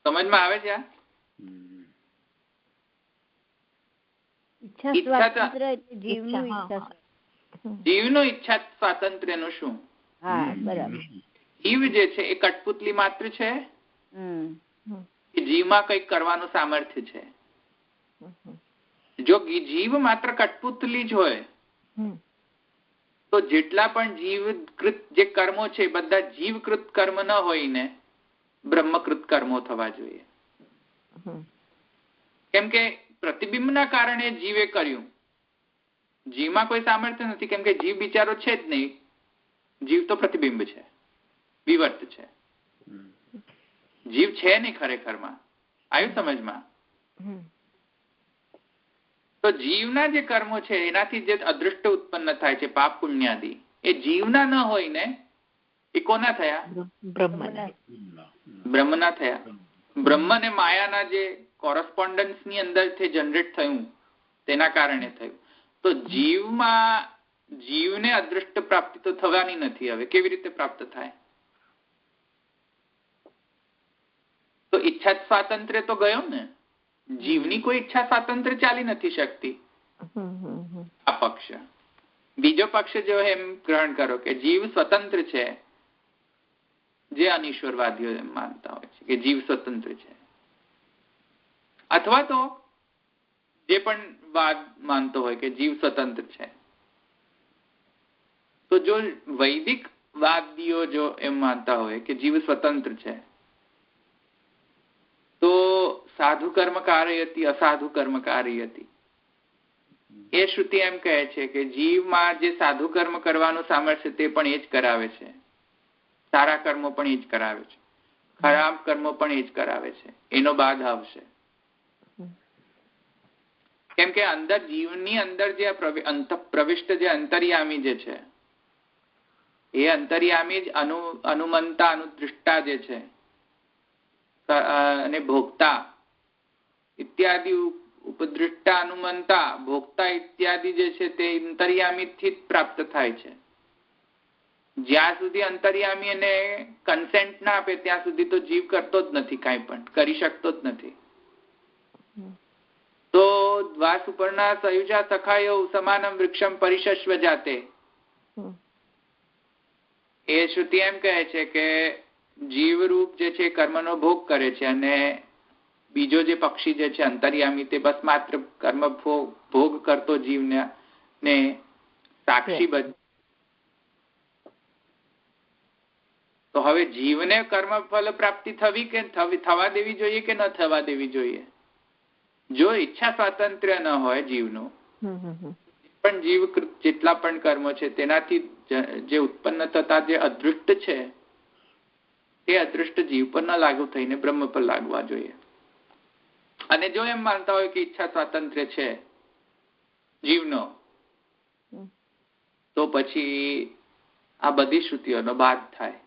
S2: સમજમાં આવે છે? જીવનું ઈચ્છા સ્વાતંત્ર્યનું શું? જીવ જે છે એ કઠપુતલી માત્ર છે કે જીવમાં કંઈક કરવાનું સામર્થ્ય છે? જો જીવ માત્ર કઠપુતલી જ હોય તો જેટલા પણ જીવકૃત જે કર્મો છે બધા જીવકૃત કર્મ ન હોઈને બ્રહ્મકૃત કર્મો થવા જોઈએ. કેમ કે પ્રતિબિંબના કારણે જીવે કર્યું. જીવમાં કોઈ સામર્થ્ય નથી કેમ કે જીવ બિચારો છે જ નહીં. જીવ તો પ્રતિબિંબ છે, વિવર્ત છે. જીવ છે નહીં ખરેખરમાં. આવ્યું સમજમાં? તો જીવના જે કર્મો છે એનાથી જે અદૃષ્ટ ઉત્પન્ન થાય છે પાપ પુણ્યાદિ એ જીવના ન હોય ને એ કોના થયા? બ્રહ્મના થયા. બ્રહ્મ અને માયાના જે કોરસ્પોન્ડન્સ ની અંદર જનરેટ થયું તેના કારણે થયું. તો જીવને અદૃષ્ટ પ્રાપ્તિ તો થવાની નથી. હવે કેવી રીતે પ્રાપ્ત થાય? તો ઈચ્છા સ્વાતંત્ર્ય તો ગયો ને. જીવની કોઈ ઈચ્છા સ્વાતંત્ર્ય ચાલી નથી શકતી. આ પક્ષ. બીજો પક્ષ જો એમ ગ્રહણ કરો કે જીવ સ્વતંત્ર છે, જે અનિશ્વરવાદીઓ એમ માનતા હોય છે કે જીવ સ્વતંત્ર છે, અથવા તો જે પણ વાદ માનતો હોય કે જીવ સ્વતંત્ર છે. તો જો વૈદિક વાદીઓ જો એમ માનતા હોય કે જીવ સ્વતંત્ર છે તો સાધુ કર્મ કારયતિ અસાધુ કર્મ કારયતિ. એ શ્રુતિ એમ કહે છે કે જીવમાં જે સાધુ કર્મ કરવાનું સામર્થ્ય તે પણ એ જ કરાવે છે, સારા કર્મો પણ એ જ કરાવે છે, ખરાબ કર્મો પણ એ જ કરાવે છે. એનો બાદ આવશે. કેમ કે અંદર જીવની અંદર જે પ્રવિષ્ટ જે અંતર્યામી જે છે એ અંતર્યામી જ અનુમંતા અનુદૃષ્ટા જે છે અને ભોગતા ઇત્યાદિ ઉપદૃષ્ટા અનુમંતા ભોગતા ઇત્યાદિ જે છે તે અંતર્યામીથી જ પ્રાપ્ત થાય છે. જ્યાં સુધી અંતર્યામી એને કન્સેન્ટ ના આપે ત્યાં સુધી તો જીવ કરતો જ નથી, કાંઈ પણ કરી શકતો જ નથી. તો દ્વાસ ઉપરના સયુજા સખાયો સમાનમ વૃક્ષમ પરિશસ્વ જાતે. એ શ્રુતિ એમ કહે છે કે જીવરૂપ જે છે કર્મનો ભોગ કરે છે અને બીજો જે પક્ષી જે છે અંતર્યામી તે બસ માત્ર કર્મ ભોગ કરતો જીવને સાક્ષી બધ. તો હવે જીવને કર્મફલ પ્રાપ્તિ થવી કે થવા દેવી જોઈએ કે ન થવા દેવી જોઈએ? જો ઈચ્છા સ્વાતંત્ર્ય ન હોય જીવનું, પણ જીવ જેટલા પણ કર્મો છે તેનાથી જે ઉત્પન્ન થતા જે અદૃષ્ટ છે તે અદૃષ્ટ જીવ પર ન લાગુ થઈને બ્રહ્મ પર લાગવા જોઈએ. અને જો એમ માનતા હોય કે ઈચ્છા સ્વાતંત્ર્ય છે જીવનો તો પછી આ બધી શ્રુતિઓનો બાદ થાય.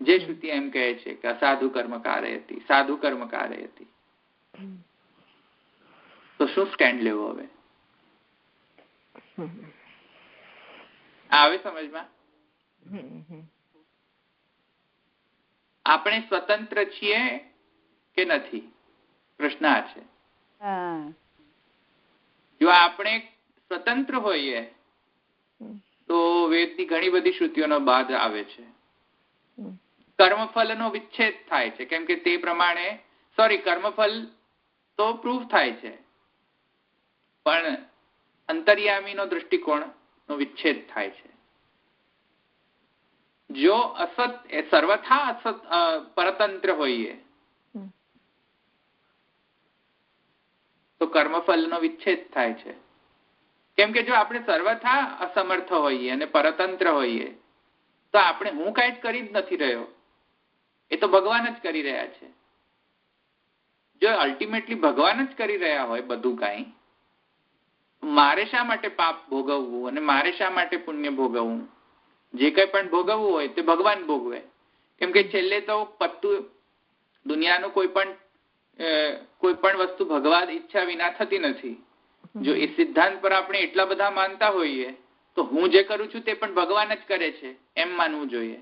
S2: જે શ્રુતિ એમ કહે છે કે અસાધુ કર્મ કારયતિ, સાધુ કર્મ કારયતિ, તો શું સ્ટેન્ડ લેવો હવે? આવે સમજમાં? આપણે સ્વતંત્ર છીએ કે નથી? પ્રશ્ન આ છે. જો આપણે સ્વતંત્ર હોઈએ તો વેદની ઘણી બધી શ્રુતિઓનો બાદ આવે છે. કર્મફલનો વિચ્છેદ થાય છે, કેમ કે તે પ્રમાણે કર્મફલ તો પ્રૂફ થાય છે, પણ અંતર્યામીનો દૃષ્ટિકોણનો વિચ્છેદ થાય છે. જો સર્વથા પરતંત્ર હોઈએ તો કર્મફલનો વિચ્છેદ થાય છે. કેમ કે જો આપણે સર્વથા અસમર્થ હોઈએ અને પરતંત્ર હોઈએ તો આપણે હું કાંઈ જ કરી જ નથી રહ્યો, એ તો ભગવાન જ કરી રહ્યા છે. જો અલ્ટિમેટલી ભગવાન જ કરી રહ્યા હોય બધું કાંઈ, મારે શા માટે પાપ ભોગવવું અને મારે શા માટે પુણ્ય ભોગવવું? જે કંઈ પણ ભોગવવું હોય તે ભગવાન ભોગવે. કેમ કે છેલ્લે તો પત્તું દુનિયાનું કોઈ પણ વસ્તુ ભગવાન ઈચ્છા વિના થતી નથી. જો એ સિદ્ધાંત પર આપણે એટલા બધા માનતા હોઈએ તો હું જે કરું છું તે પણ ભગવાન જ કરે છે એમ માનવું જોઈએ.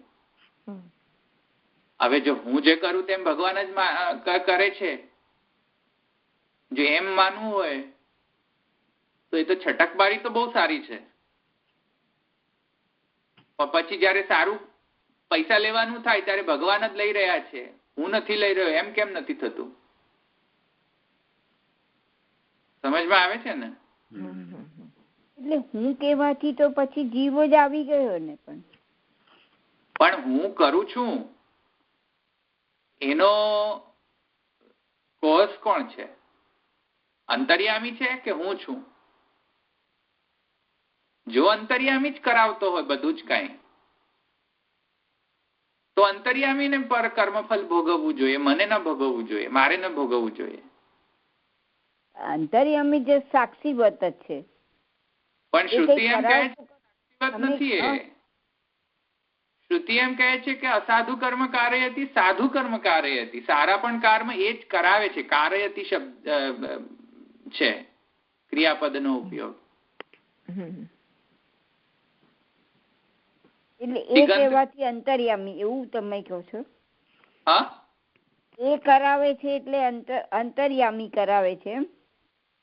S2: હવે જો હું જે કરું તેમ ભગવાન જ કરે છે, જો એમ માનવું હોય તો એ તો છટકબારી તો બહુ સારી છે. પછી જયારે સારું પૈસા લેવાનું થાય ત્યારે ભગવાન જ લઈ રહ્યા છે, હું નથી લઈ રહ્યો, એમ કેમ નથી થતું? સમજમાં આવે છે ને?
S6: એટલે હું કહેવાથી તો પછી જીવ જ આવી ગયો ને.
S2: પણ હું કરું છું એનો કોઝ કોણ છે? અંતર્યામી છે કે હું છું? જો અંતર્યામી જ કરાવતો હોય બધું જ કાંઈ, તો અંતર્યામીને પર કર્મફલ ભોગવવું જોઈએ, મને ન ભોગવવું જોઈએ, મારે ન ભોગવવું જોઈએ.
S6: અંતર્યામી જે સાક્ષીવત જ છે.
S2: પણ શ્રુતિ એમ કહે છે નથી. એ શ્રુતિ એમ કહે છે કે અસાધુ કર્મ કારયતિ, સાધુ કર્મ કારયતિ. સારા પણ કર્મ એ જ કરાવે છે. કારયતિ શબ્દ છે ક્રિયાપદનો ઉપયોગ.
S6: એટલે એ કહેવાથી અંતર્યામી એવું તમે કહો છો?
S2: હા,
S6: એ કરાવે છે એટલે અંતર્યામી કરાવે છે એમ?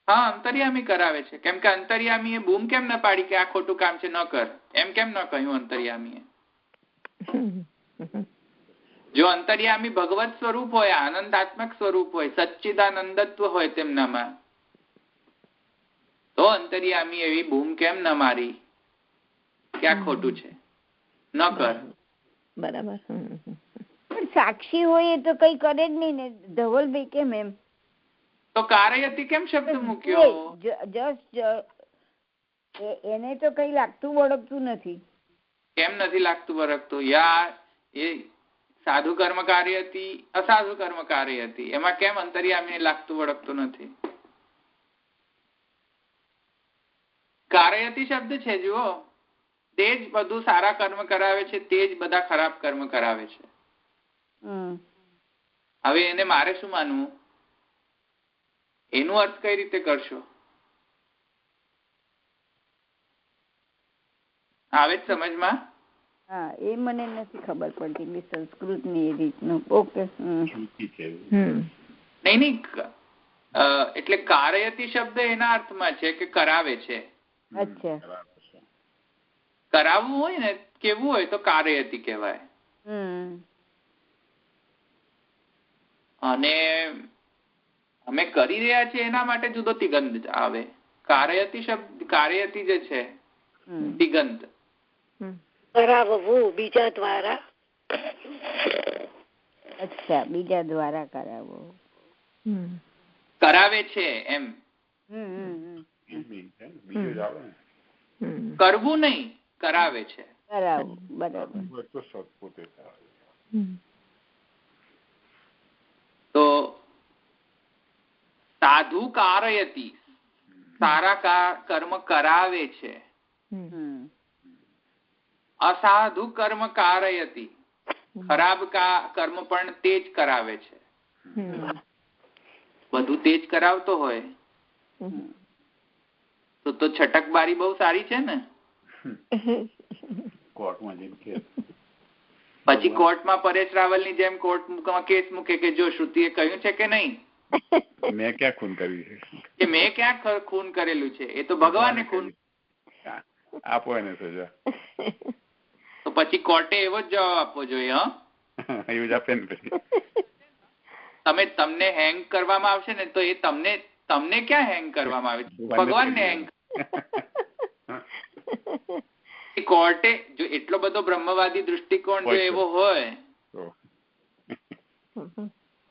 S2: હા, અંતર્યામી કરાવે છે. કેમ કે અંતર્યામી એ બૂમ કેમ ન પાડી કે આ ખોટું કામ છે ન કર, એમ કેમ ન કહ્યું અંતર્યામી? જો અંતર્યામી ભગવત સ્વરૂપ હોય, આનંદાત્મક સ્વરૂપ હોય, સચ્ચિદાનંદત્વ હોય તેમનામાં, તો અંતર્યામી એવી બૂમ કેમ ન મારી કે આ ખોટું છે ન કર?
S5: બરાબર.
S6: પણ સાક્ષી હોય તો કઈ કરે જ નહીં ને ધવલભાઈ, કેમ એમ?
S2: તો કારયતિ કેમ શબ્દ મૂક્યો?
S6: એને તો કઈ લાગતું વળગતું નથી.
S2: કેમ નથી લાગતું વળગતું? યાર, એ સાધુ કર્મ કારયતિ, અસાધુ કર્મ કારયતિ, એમાં કેમ અંતર્યામી લાગતું વળગતું નથી? કારયતિ શબ્દ છે જુઓ, તે જ બધું સારા કર્મ કરાવે છે, તે જ બધા ખરાબ કર્મ કરાવે છે. હવે એને મારે શું માનવું? એનું અર્થ કઈ રીતે કરશો? આવે જ સમજમાં?
S6: હા, એ મને નથી ખબર પડતી સંસ્કૃતની એ રીતનું. ઓકે.
S2: નહીં, એટલે કારયતિ શબ્દ એના અર્થમાં છે કે કરાવે છે.
S6: અચ્છા.
S2: કરાવવું હોય ને, કેવું હોય તો કારયતિ કહેવાય. અને અમે કરી રહ્યા છીએ એના માટે જુદો તિગંત આવે. કારયતિ શબ્દ, કારયતિ જે છે તિગંત,
S5: કરાવવું બીજા દ્વારા.
S6: અચ્છા, બીજા દ્વારા કરાવવું,
S2: કરાવે છે એમ. કરવું નહીં, કરાવે છે.
S6: કરાવવું, બરાબર.
S2: તો સાધુ કારયતિ, સારા કર્મ કરાવે છે. અસાધુ કર્મ કારયતિ, ખરાબ કર્મ પણ તે જ કરાવે છે. બધું તે જ કરાવતો હોય તો છટકબારી બહુ સારી છે ને. પછી કોર્ટમાં પરેશ રાવલની જેમ કોર્ટમાં કેસ મૂકે કે જો શ્રુતિએ કહ્યું છે કે નહીં,
S4: મેં ક્યાં ખૂન કર્યું
S2: કે મેં ક્યાં ખૂન કરેલું છે, એ તો ભગવાને ખૂન.
S4: આપો એને સજા.
S2: તો પછી કોર્ટે એવો જ જવાબ આપવો જોઈએ.
S4: એવું જ આપે ને પછી.
S2: તમને હેંગ કરવામાં આવશે ને તો એ તમને ક્યાં હેંગ કરવામાં આવે છે, ભગવાનને હેંગ. કોર્ટે જો એટલો બધો બ્રહ્મવાદી દૃષ્ટિકોણ જો એવો હોય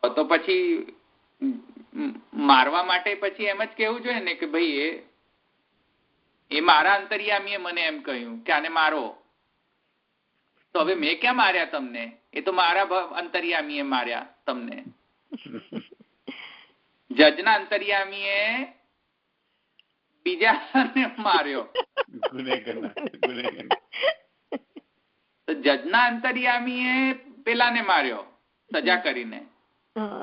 S2: તો પછી મારવા માટે પછી એમ જ કેવું જોઈએ ને કે ભાઈ એ મારા અંતર્યામીએ મને એમ કહ્યું કે આને મારો, તો હવે મેં ક્યાં માર્યા તમને, એ તો મારા અંતર્યામીએ માર્યા તમને. જજના અંતર્યામીએ બીજાને માર્યો તો જજના અંતર્યામીએ પેલાને માર્યો સજા કરીને.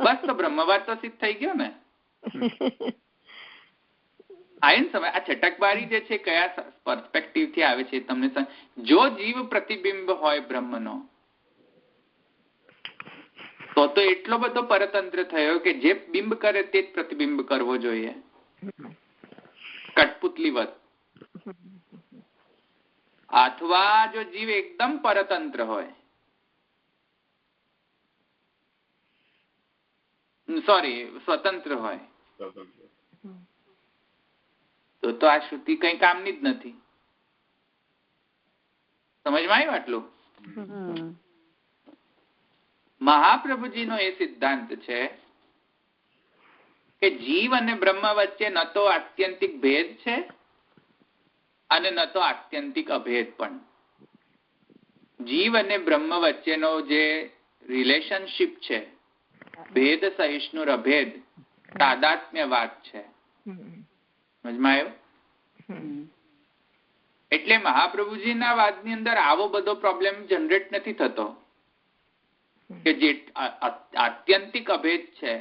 S2: બસ તો બ્રહ્મવાદ તો સિદ્ધ થઈ ગયો ને. આયન સમય આ છટકબારી જે છે કયા પર્સપેક્ટિવ થી આવે છે તમને. જો જીવ પ્રતિબિંબ હોય બ્રહ્મનો તો એટલો બધો પરતંત્ર થયો કે જે બિંબ કરે તે જ પ્રતિબિંબ કરવો જોઈએ, કઠપુતલીવત. અથવા જો જીવ એકદમ પરતંત્ર હોય, સ્વતંત્ર હોય તો આ શ્રુતિ કઈ કામની જ નથી. સમજમાં આવ્યું આટલું? મહાપ્રભુજીનો એ સિદ્ધાંત છે કે જીવ અને બ્રહ્મ વચ્ચે ન તો આત્યંતિક ભેદ છે અને ન તો આત્યંતિક અભેદ પણ. જીવ અને બ્રહ્મ વચ્ચેનો જે રિલેશનશિપ છે ભેદ સહિષ્ણુ અભેદ તાદાત્મ્યવાદ છે. સમજમાં આવ્યું? એટલે મહાપ્રભુજીના વાદની અંદર આવો બધો પ્રોબ્લેમ જનરેટ નથી થતો કે જે આત્યંતિક અભેદ છે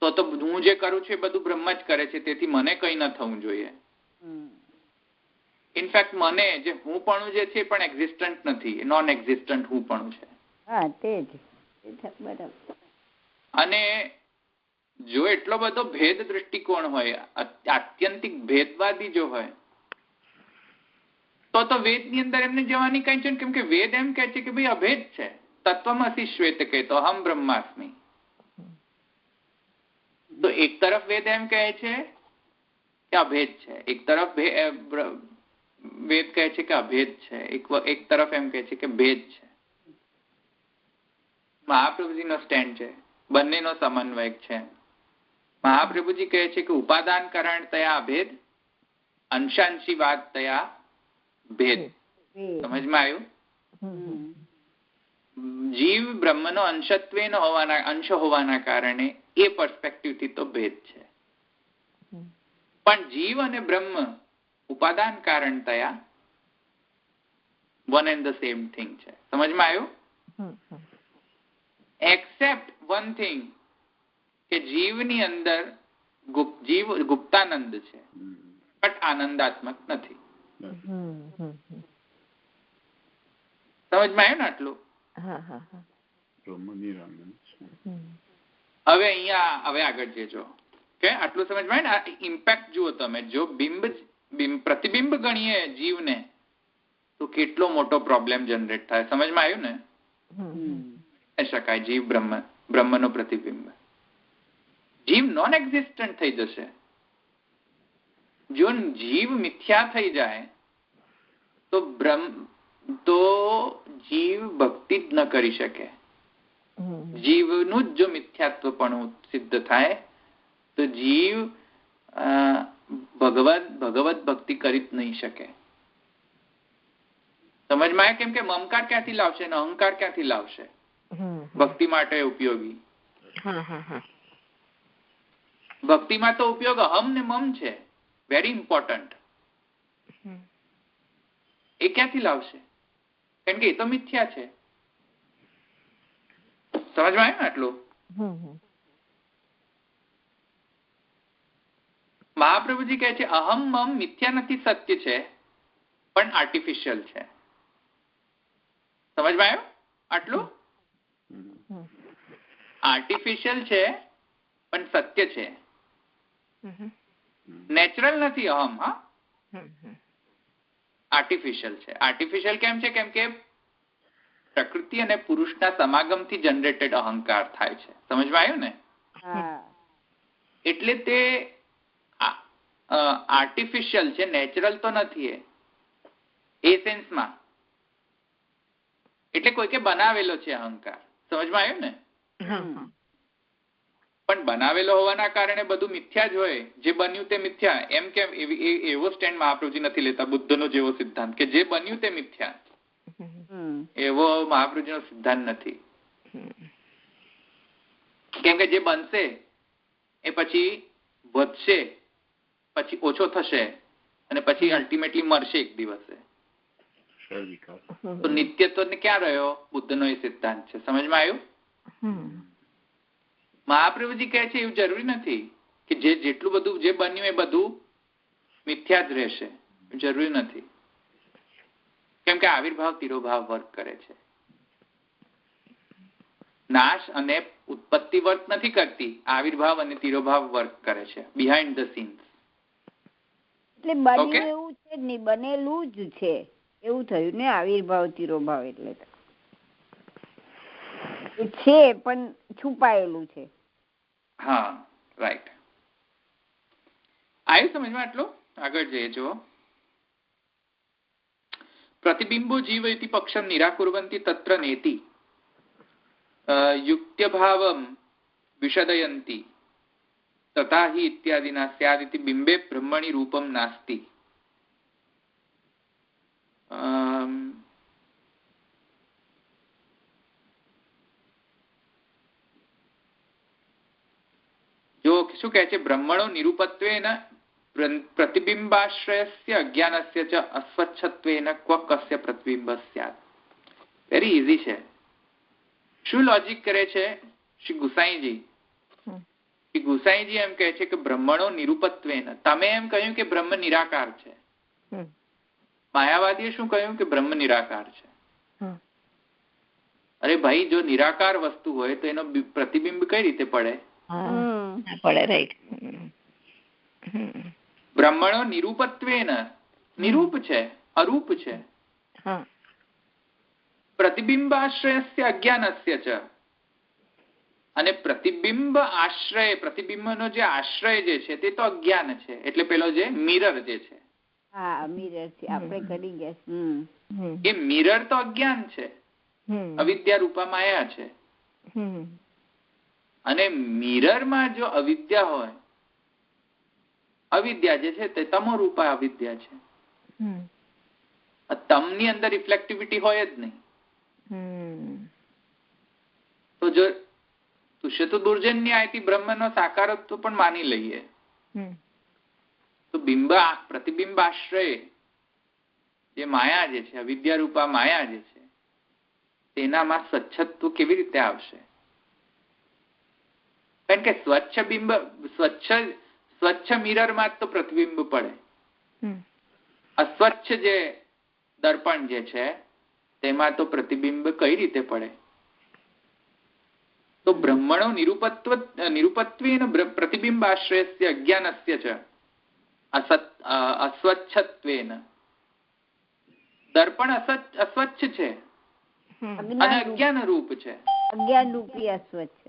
S2: તો હું જે કરું છું એ બધું બ્રહ્મ જ કરે છે, તેથી મને કઈ ન થવું જોઈએ. ઇનફેક્ટ મને જે હું પણ જે છે પણ એક્ઝિસ્ટન્ટ નથી, નોન એક્ઝિસ્ટન્ટ હું પણ છે. અને જો એટલો બધો ભેદ દૃષ્ટિકોણ હોય, આત્યંતિક ભેદવાદી જો હોય તો વેદ ની અંદર એમને જવાની કઈ છે, કેમ કે વેદ એમ કે છે કે ભાઈ અભેદ છે. તત્વમસી શ્વેત કહેતો અહમ બ્રહ્માસ્મિ. તો એક તરફ વેદ એમ કહે છે કે અભેદ છે, એક તરફ વેદ કહે છે કે અભેદ છે, એક તરફ એમ કહે છે કે ભેદ છે. મહાપ્રભુજીનો સ્ટેન્ડ છે, બંનેનો સમન્વય છે. મહાપ્રભુજી કહે છે કે ઉપાદાન કારણ તયા અભેદ, અંશાંશીવાદ તયા ભેદ. સમજમાં આવ્યું? જીવ બ્રહ્મનો અંશત્વેનો અંશ હોવાના કારણે એ પર્સપેક્ટિવ થી તો ભેદ છે, પણ જીવ અને બ્રહ્મ ઉપાદાન કારણ તયા one and the same thing છે. સમજમાં આવ્યું? એક્સેપ્ટ વન થિંગ કે જીવની અંદર જીવ ગુપ્તાનંદ છે બટ આનંદાત્મક નથી. સમજમાં આવ્યું ને આટલું? હવે અહીંયા હવે આગળ જજો કે આટલું સમજમાં ને. ઇમ્પેક્ટ જુઓ તમે. જો પ્રતિબિંબ ગણીએ જીવને તો કેટલો મોટો પ્રોબ્લેમ જનરેટ થાય. સમજમાં આવ્યું ને? શકાય જીવ બ્રહ્મનો પ્રતિબિંબ. જીવ નોન એક્ઝિસ્ટન્ટ થઈ જશે. જો જીવ મિથ્યા થઈ જાય તો જીવ ભક્તિ જ ન કરી શકે. જીવનું જ જો મિથ્યાત્વપણું સિદ્ધ થાય તો જીવ ભગવત ભક્તિ કરી જ નહીં શકે. સમજમાં આવે? કેમ કે મમકાર ક્યાંથી લાવશે અને અહંકાર ક્યાંથી લાવશે ભક્તિ માટે ઉપયોગી? ભક્તિમાં તો ઉપયોગ અહમ ને મમ છે, વેરી ઇમ્પોર્ટન્ટ. એ ક્યાંથી લાવશે? કારણ કે એ તો મિથ્યા છે. સમજમાં આવ્યું ને આટલું? મહાપ્રભુજી કહે છે અહમ મમ મિથ્યા નથી, સત્ય છે પણ આર્ટિફિશિયલ છે. સમજમાં આવ્યું આટલું? આર્ટિફિશિયલ છે પણ સત્ય છે, નેચરલ નથી અહમ. હા, આર્ટિફિશિયલ છે. આર્ટિફિશિયલ કેમ છે? કેમ કે પ્રકૃતિ અને પુરુષના સમાગમથી જનરેટેડ અહંકાર થાય છે. સમજમાં આવ્યું ને? એટલે તે આર્ટિફિશિયલ છે, નેચરલ તો નથી એ સેન્સમાં. એટલે કોઈકે બનાવેલો છે અહંકાર. સમજમાં આવ્યું ને? પણ બનાવેલો હોવાના કારણે બધું મિથ્યા જ હોય. જે બન્યું તે મિથ્યા એમ કેમ? એવો સ્ટેન્ડ મહાપ્રભુજી નથી લેતા. બુદ્ધનો જેવો સિદ્ધાંત કે જે બન્યું તે મિથ્યા, એવો મહાપ્રભુજીનો સિદ્ધાંત નથી. કેમ કે જે બનશે એ પછી વધશે, પછી ઓછો થશે અને પછી અલ્ટિમેટલી મરશે એક દિવસે. તો નિત્યત્વ ને ક્યાં રહ્યો? બુદ્ધનો એ સિદ્ધાંત છે. સમજમાં આવ્યું? મહાપ્રભુજી કહે છે એવું જરૂરી નથી કે જેટલું બધું જે બન્યું એ બધું મિથ્યા જ રહેશે. જરૂરી નથી. કેમ કે આવિર્ભાવ તિરોભાવ વર્ક કરે છે. નાશ અને ઉત્પત્તિ વર્ક નથી કરતી, આવિર્ભાવ અને તિરોભાવ વર્ક કરે છે બિહાઇન્ડ ધ સીન્સ.
S6: એટલે બન્યું એવું છે જ નહીં, બનેલું જ છે એવું થયું ને. આવિર્ભાવ તિરોભાવ એટલે છે પણ છુપાયેલું છે.
S2: હા, રાઈટ. આવ્યું સમજમાં આટલું? આગળ જઈએ. જો પ્રતિબિંબો જીવ ઇતિ પક્ષમ નિરાકુર્વંતિ તત્ર નેતિ યુક્ત્યભાવમ વિશદયંતિ તથા હિ ઇત્યાદિના સ્યાદિતિ બિંબે બ્રહ્મણી રૂપમ નાસ્તિ. જો શું કહે છે? બ્રહ્મણો નિરૂપત્વેન પ્રતિબિંબાશ્રયસ્ય અજ્ઞાનસ્ય ચ અસ્વચ્છત્વેન ક્વ કસ્ય પ્રતિબિંબ સ્યાત. વેરી ઈઝી છે. શું લોજિક કરે છે શ્રી ગુસાઈજી? શ્રી ગુસાઈજી એમ કહે છે કે બ્રહ્મણો નિરૂપત્વેન, તમે એમ કહ્યું કે બ્રહ્મ નિરાકાર છે. માયાવાદીએ શું કહ્યું? કે બ્રહ્મ નિરાકાર છે. અરે ભાઈ, જો નિરાકાર વસ્તુ હોય તો એનો પ્રતિબિંબ કઈ રીતે પડે? બ્રહ્મણો નિરૂપત્વેન, નિરૂપ છે, અરૂપ છે. પ્રતિબિંબાશ્રયસ્ય અજ્ઞાનસ્ય ચ, અને પ્રતિબિંબ આશ્રય, પ્રતિબિંબનો જે આશ્રય જે છે તે તો અજ્ઞાન છે. એટલે પેલો જે મિરર જે છે,
S6: મિરર છે, આપણે કરી ગયા.
S2: એ મિરર તો અજ્ઞાન છે, અવિદ્યા રૂપા માયા છે. અને મિરરમાં જો અવિદ્યા હોય, અવિદ્યા જે છે તે તમો રૂપા અવિદ્યા છે. તમની અંદર રિફ્લેક્ટિવિટી હોય જ નહીં. તો જો તુષ્યતુ દુર્જન ન્યાયથી બ્રહ્મનો સાકારત્વ પણ માની લઈએ તો પ્રતિબિંબ આશ્રય જે માયા જે છે, અવિદ્યા રૂપા માયા જે છે, તેનામાં સ્વચ્છત્વ કેવી રીતે આવશે? કારણ કે સ્વચ્છ મિરરમાં તો પ્રતિબિંબ પડે. અસ્વચ્છ જે દર્પણ જે છે તેમાં તો પ્રતિબિંબ કઈ રીતે પડે? તો બ્રહ્મણો નિરૂપત્વેન પ્રતિબિંબ આશ્રયસ્ય અજ્ઞાનસ્ય ચ અસ્વચ્છત્વેન. દર્પણ અસ્વચ્છ છે અને અજ્ઞાન રૂપ છે.
S6: અજ્ઞાન રૂપી અસ્વચ્છ.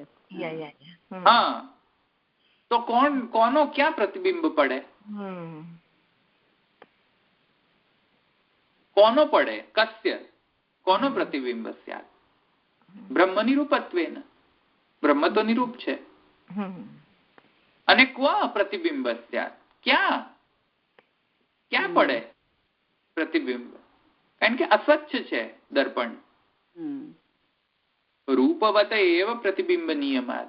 S2: હા, તો કોનો ક્યાં પ્રતિબિંબ પડે? કોનો પડે? કસ્ય, કોનો પ્રતિબિંબ સ્યાત? બ્રહ્મ નિરૂપત્વેન, બ્રહ્મ તો નિરૂપ છે. અને ક્વ પ્રતિબિંબ સ્યાત, ક્યાં પડે પ્રતિબિંબ? કારણ કે અસ્વચ્છ છે દર્પણ. રૂપવત એવ પ્રતિબિંબ નિયમાત.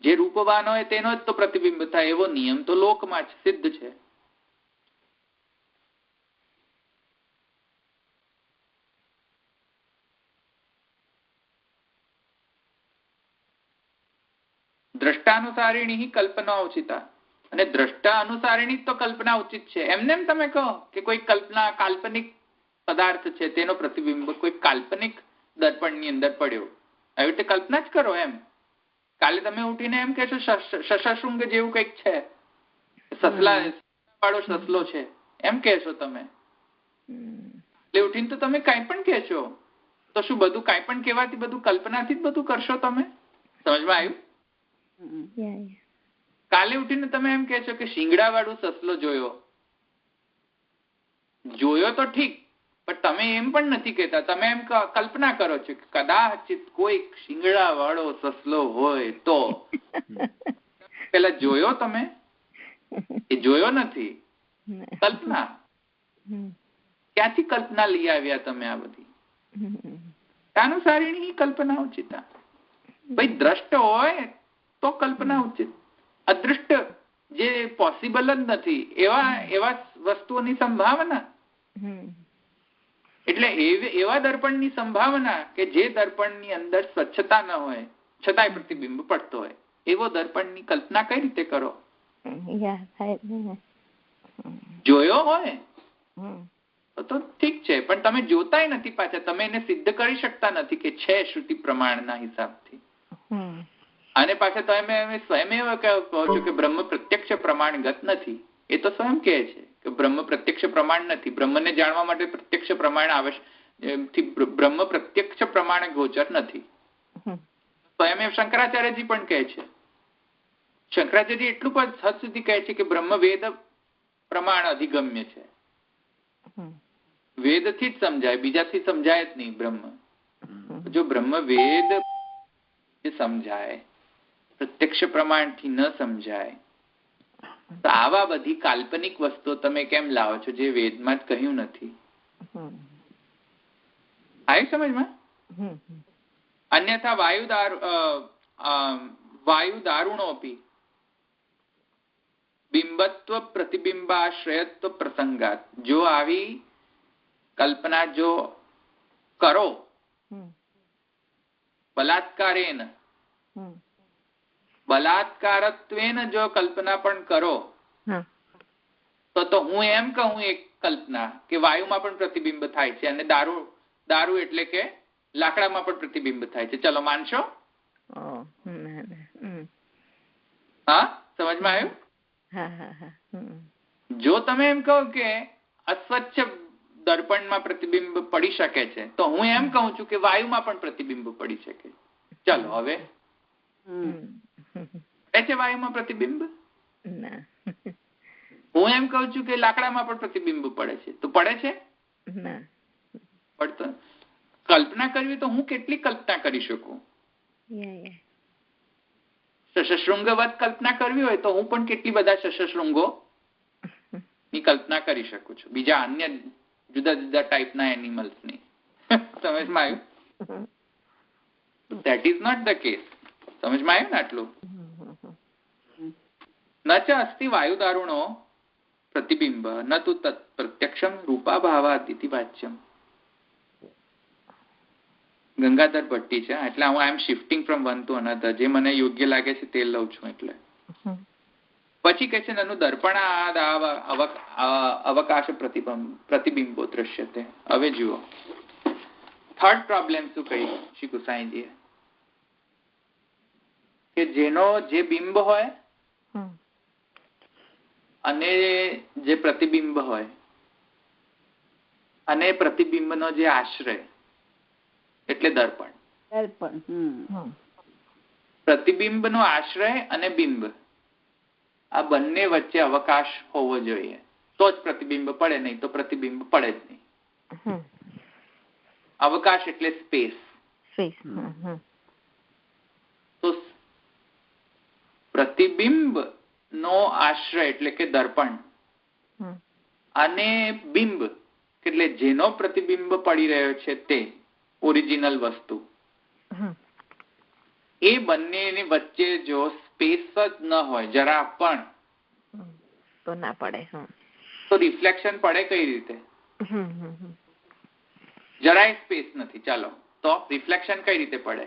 S2: જે રૂપવાન હોય તેનો જ તો પ્રતિબિંબ થાય એવો નિયમ તો લોકમાં સિદ્ધ છે. દ્રષ્ટાનુસારીણી કલ્પના ઉચિતા. અને દ્રષ્ટા અનુસારીણી તો કલ્પના ઉચિત છે. એમને એમ તમે કહો કે કોઈ કલ્પના કાલ્પનિક પદાર્થ છે તેનો પ્રતિબિંબ કોઈ કાલ્પનિક દર્પણની અંદર પડ્યો, આવી રીતે કલ્પના જ કરો. એમ કાલે તમે ઉઠીને એમ કહેશો શશાશૃંગ જેવું કંઈક છે, સસલા વાળો સસલો છે, એમ કહેશો તમે. એટલે ઉઠીને તો તમે કાંઈ પણ કહેશો. તો શું બધું કાંઈ પણ કહેવાથી બધું કલ્પનાથી જ બધું કરશો તમે? સમજમાં આવ્યું? કાલે ઉઠીને તમે એમ કહેશો કે શિંગડા વાળું સસલો જોયો તો ઠીક, પણ તમે એમ પણ નથી કહેતા. તમે એમ કલ્પના કરો છો કે કદાચિત કોઈ શિંગડા વાળો સસલો હોય તો. પેલા જોયો તમે? એ જોયો નથી, કલ્પના. ક્યાંથી કલ્પના લઈ આવ્યા તમે આ બધી? અનુસારીણી કલ્પના ઉચિતા. ભાઈ દ્રષ્ટ હોય તો કલ્પના ઉચિત. અદૃષ્ટ જે પોસિબલ જ નથી એવા વસ્તુઓની સંભાવના. એટલે એવા દર્પણની સંભાવના કે જે દર્પણની અંદર સ્વચ્છતા ન હોય છતાંય પ્રતિબિંબ પડતો હોય, એવો દર્પણની કલ્પના કઈ રીતે કરો? જોયો હોય તો ઠીક છે, પણ તમે જોતાય નથી પાછા. તમે એને સિદ્ધ કરી શકતા નથી કે છે શ્રુતિ પ્રમાણના હિસાબથી. અને પાછા તમે સ્વયં એવા કહો છો કે બ્રહ્મ પ્રત્યક્ષ પ્રમાણગત નથી. એ તો સ્વયં કહે છે કે બ્રહ્મ પ્રત્યક્ષ પ્રમાણ નથી. બ્રહ્મને જાણવા માટે પ્રત્યક્ષ પ્રમાણ આવશ્યક. બ્રહ્મ પ્રત્યક્ષ પ્રમાણે ગોચર નથી. સ્વયં શંકરાચાર્યજી પણ કહે છે. શંકરાચાર્યજી એટલું પણ હદ સુધી કહે છે કે બ્રહ્મ વેદ પ્રમાણ અધિગમ્ય છે. વેદથી જ સમજાય, બીજાથી સમજાય જ નહીં બ્રહ્મ. જો બ્રહ્મ વેદ સમજાય, પ્રત્યક્ષ પ્રમાણથી ન સમજાય, તો આવા બધી કાલ્પનિક વસ્તુઓ તમે કેમ લાવો છો જે વેદમાં જ કહ્યું નથી? આવી સમજમાં? અન્યથા વાયુ દારૂણોપી બિંબત્વ પ્રતિબિંબાશ્રયત્વ પ્રસંગાત. જો આવી કલ્પના જો કરો બલાત્કારત્વેન જો કલ્પના પણ કરો તો હું એમ કહું એક કલ્પના કે વાયુમાં પણ પ્રતિબિંબ થાય છે અને દારૂ એટલે કે લાકડામાં પણ પ્રતિબિંબ થાય છે. ચલો માનશો? હા, સમજમાં આવ્યું? જો તમે એમ કહો કે અસ્વચ્છ દર્પણમાં પ્રતિબિંબ પડી શકે છે, તો હું એમ કહું છું કે વાયુમાં પણ પ્રતિબિંબ પડી શકે. ચલો હવે પડે છે વાયુમાં પ્રતિબિંબ? હું એમ કહું છું કે લાકડામાં પણ પ્રતિબિંબ પડે છે, તો પડે છે? પડતો. કલ્પના કરવી તો હું કેટલી કલ્પના કરી શકું? શશશૃંગવત કલ્પના કરવી હોય તો હું પણ કેટલી બધા શશશૃંગો ની કલ્પના કરી શકું છું, બીજા અન્ય જુદા જુદા ટાઈપના એનિમલ્સ ની. સમજમાં આવ્યું? That is not the case. સમજમાં આવ્યું ને આટલું? ન ચ અસ્તિ વાયુ દારૂણો પ્રતિબિંબ ન તુ તત્ પ્રત્યક્ષમ રૂપાભાવાત ઇતિ વાચ્યમ. ગંગાધર ભટ્ટી છે, એટલે હું I am shifting from one to another. જે મને યોગ્ય લાગે છે તે લઉં છું. એટલે પછી કહે છે નનું દર્પણાદ અવકાશ પ્રતિબિંબો દ્રશ્યતે. હવે જુઓ થર્ડ પ્રોબ્લેમ શું કહી શ્રી ગુસાઈજીએ, કે જેનો જે બિંબ હોય અને જે પ્રતિબિંબ હોય અને પ્રતિબિંબનો જે આશ્રય એટલે દર્પણ. પ્રતિબિંબનો આશ્રય અને બિંબ આ બંને વચ્ચે અવકાશ હોવો જોઈએ, તો જ પ્રતિબિંબ પડે, નહીં તો પ્રતિબિંબ પડે જ નહીં. અવકાશ એટલે સ્પેસ. તો પ્રતિબિંબ નો આશ્રય એટલે કે દર્પણ અને બિંબ એટલે જેનો પ્રતિબિંબ પડી રહ્યો છે તે ઓરિજિનલ વસ્તુ, એ બંનેની વચ્ચે જો સ્પેસ જ ન હોય જરા પણ,
S5: તો ના પડે.
S2: તો રિફ્લેક્શન પડે કઈ રીતે? જરાય સ્પેસ નથી. ચાલો તો રિફ્લેક્શન કઈ રીતે પડે?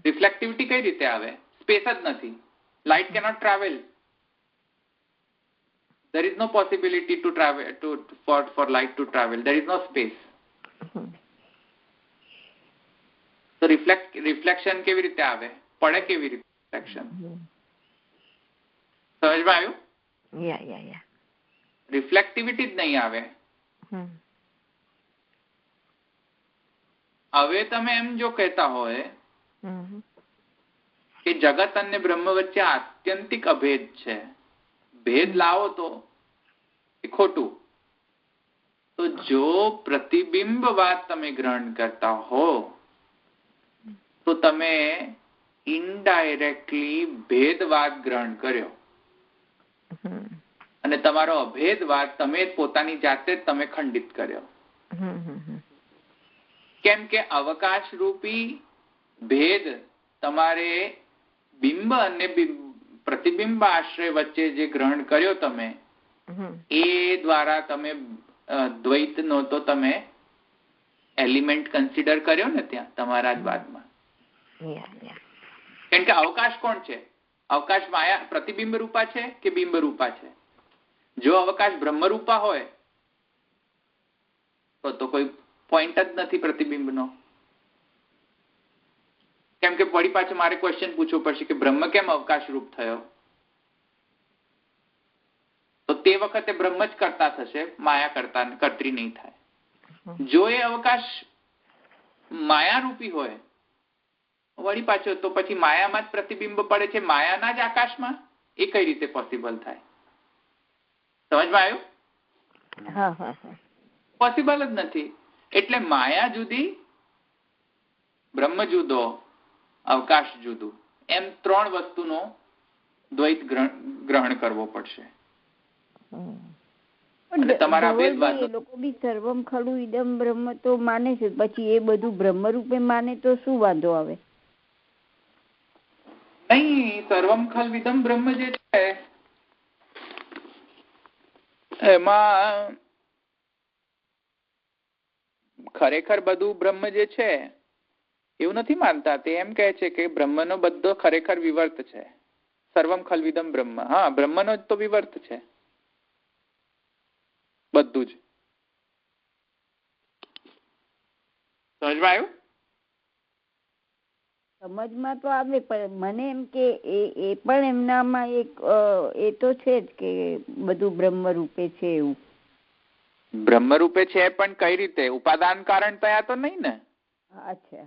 S2: રિફ્લેક્ટિવિટી કઈ રીતે આવે? સ્પેસ જ નથી. Light cannot travel. There is no possibility to travel for light to travel. There is no space. So reflection કેવી રીતે આવે? પડે કેવી રીતે reflection? સમજમાં આવ્યું?
S5: યા
S2: રિફ્લેક્ટિવિટી જ નહીં આવે. હવે તમે એમ જો કહેતા હોય કે જગત અને બ્રહ્મ વચ્ચે આત્યંતિક અભેદ છે, ભેદ લાવો તો એ ખોટું. તો જો પ્રતિબિંબવાદ તમે ગ્રહણ કરતા હો તો તમે ઇનડાયરેક્ટલી ભેદવાદ ગ્રહણ કર્યો અને તમારો અભેદવાદ તમે પોતાની જાતે જ તમે ખંડિત કર્યો. કેમ કે અવકાશ રૂપી ભેદ તમારે બિંબ અને પ્રતિબિંબ આશ્રય વચ્ચે જે ગ્રહણ કર્યો તમે એ દ્વારા તમે દ્વૈતનો તો તમે એલિમેન્ટ કન્સિડર કર્યો ને ત્યાં તમારા જ વાદમાં. કેમ કે અવકાશ કોણ છે? અવકાશ માયા પ્રતિબિંબ રૂપા છે કે બિંબ રૂપા છે? જો અવકાશ બ્રહ્મ રૂપા હોય તો કોઈ પોઈન્ટ જ નથી પ્રતિબિંબનો. કેમ કે વળી પાછું મારે ક્વેશ્ચન પૂછવું પડશે કે બ્રહ્મ કેમ અવકાશ રૂપ થયો? તો તે વખતે બ્રહ્મ જ કરતા થશે, માયા કરતી નહીં થાય. જો એ અવકાશ માયા રૂપી હોય વળી પાછો તો પછી માયામાં જ પ્રતિબિંબ પડે છે, માયાના જ આકાશમાં. એ કઈ રીતે પોસિબલ થાય? સમજમાં આવ્યું? પોસિબલ જ નથી. એટલે માયા જુદી, બ્રહ્મ જુદો, અવકાશ જુદું, એમ ત્રણ વસ્તુનો દ્વૈત ગ્રહણ કરવો પડશે. તમારા
S6: લોકો બી સર્વમ ખલુ ઇદમ બ્રહ્મ તો માને છે, પછી એ બધું બ્રહ્મ રૂપે માને તો શું વાંધો આવે?
S2: નહીં, સર્વમ ખલ્વિદમ બ્રહ્મ જે છે એમાં ખરેખર બધું બ્રહ્મ જે છે એવું નથી માનતા. તે એમ કહે છે કે બ્રહ્મનો બધો ખરેખર વિવર્ત છે. સર્વમ ખલ્વિદમ બ્રહ્મ, હા, બ્રહ્મનો જ તો વિવર્ત છે બધું જ. સમજમાં આવ્યું?
S6: સમજમાં તો આવે, પણ મને એમ કે એ પણ એમનામાં એક એ તો છે જ કે બધું બ્રહ્મ રૂપે છે એવું.
S2: બ્રહ્મ રૂપે છે પણ કઈ રીતે? ઉપાદાન કારણ તયા તો નહીં ને.
S6: અચ્છા,